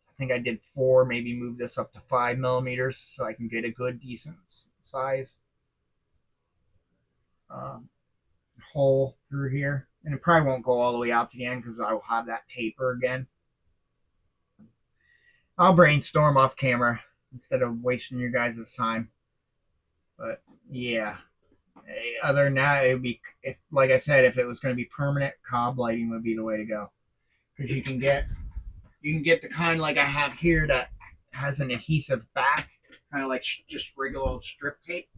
I think I did 4, maybe move this up to 5 millimeters so I can get a good decent size um, hole through here. And it probably won't go all the way out to the end because I'll have that taper again. I'll brainstorm off camera instead of wasting your guys' time. But yeah, other than that, it would be, if, like I said, if it was going to be permanent, cob lighting would be the way to go because you can get the kind like I have here that has an adhesive back, kind of like just regular strip tape.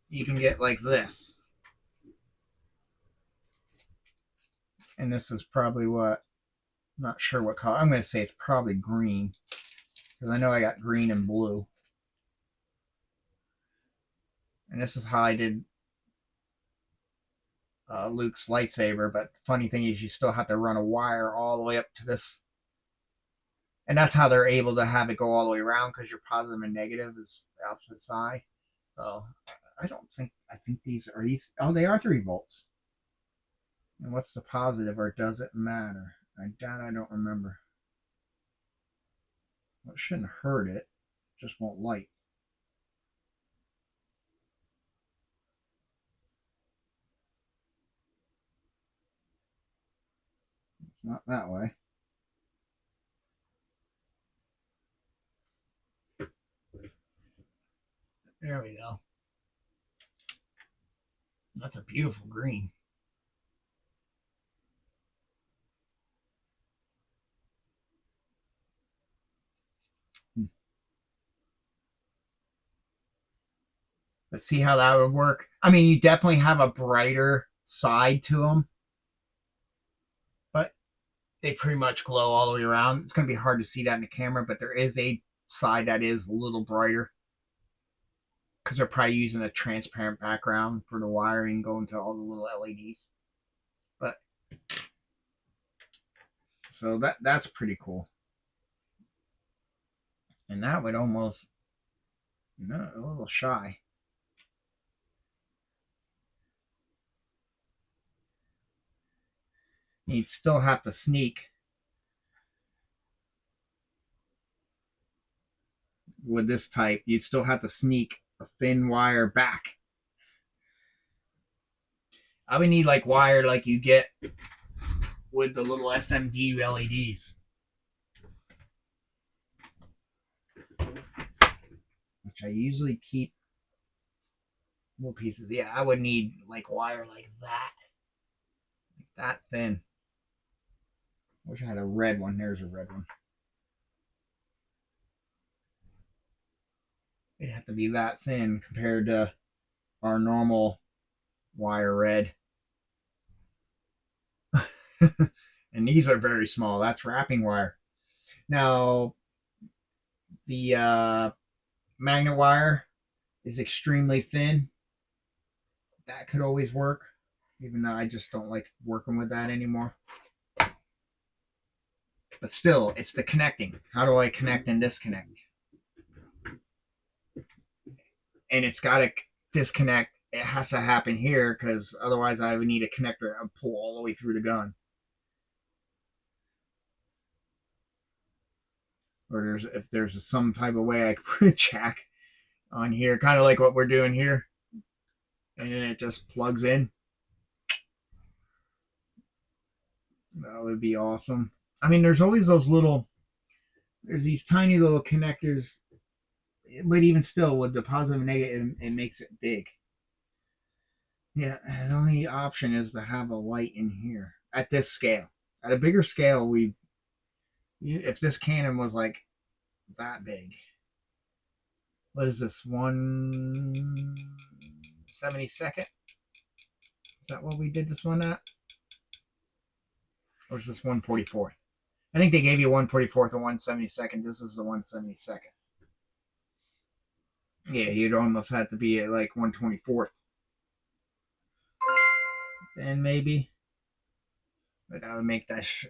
You can get like this, and this is probably what. Not sure what color. I'm going to say it's probably green because I know I got green and blue. And this is how I did Luke's lightsaber. But the funny thing is, you still have to run a wire all the way up to this, and that's how they're able to have it go all the way around because your positive and negative is the opposite side. So I don't think I think these are these. Oh, they are 3 volts. And what's the positive, or does it matter? I don't remember. Well, it shouldn't hurt it. Just won't light. It's not that way. There we go. That's a beautiful green. Let's see how that would work. I mean, you definitely have a brighter side to them, but they pretty much glow all the way around. It's going to be hard to see that in the camera, but there is a side that is a little brighter because they're probably using a transparent background for the wiring going to all the little LEDs. But so that's pretty cool. And that would almost a little shy. You'd still have to sneak with this type. You'd still have to sneak a thin wire back. I would need like wire like you get with the little SMD LEDs, which I usually keep little pieces. Yeah, I would need like wire like that thin. Wish I had a red one. There's a red one. It'd have to be that thin compared to our normal wire red. And these are very small. That's wrapping wire. Now, the magnet wire is extremely thin. That could always work, even though I just don't like working with that anymore. But still, it's the connecting. How do I connect and disconnect? And it's got to disconnect. It has to happen here because otherwise I would need a connector and pull all the way through the gun. Or if there's some type of way I could put a jack on here, kind of like what we're doing here, and then it just plugs in. That would be awesome. I mean, there's always there's these tiny little connectors, but even still, with the positive and negative, it makes it big. Yeah, the only option is to have a light in here at this scale. At a bigger scale, if this cannon was like that big, what is this, 1/72nd? Is that what we did this one at? Or is this 1/44th? I think they gave you 1/44th and 1/72nd. This is the 1/72nd. Yeah, you'd almost have to be at like 1/24th. Then maybe. But that would make this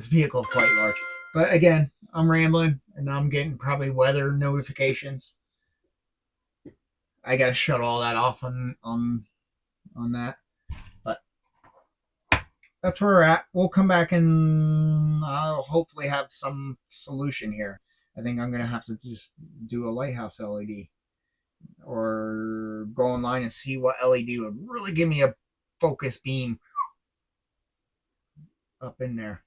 vehicle quite large. But again, I'm rambling and I'm getting probably weather notifications. I gotta shut all that off on that. But that's where we're at. We'll come back and I'll hopefully have some solution here. I think I'm gonna have to just do a lighthouse LED or go online and see what LED would really give me a focus beam up in there.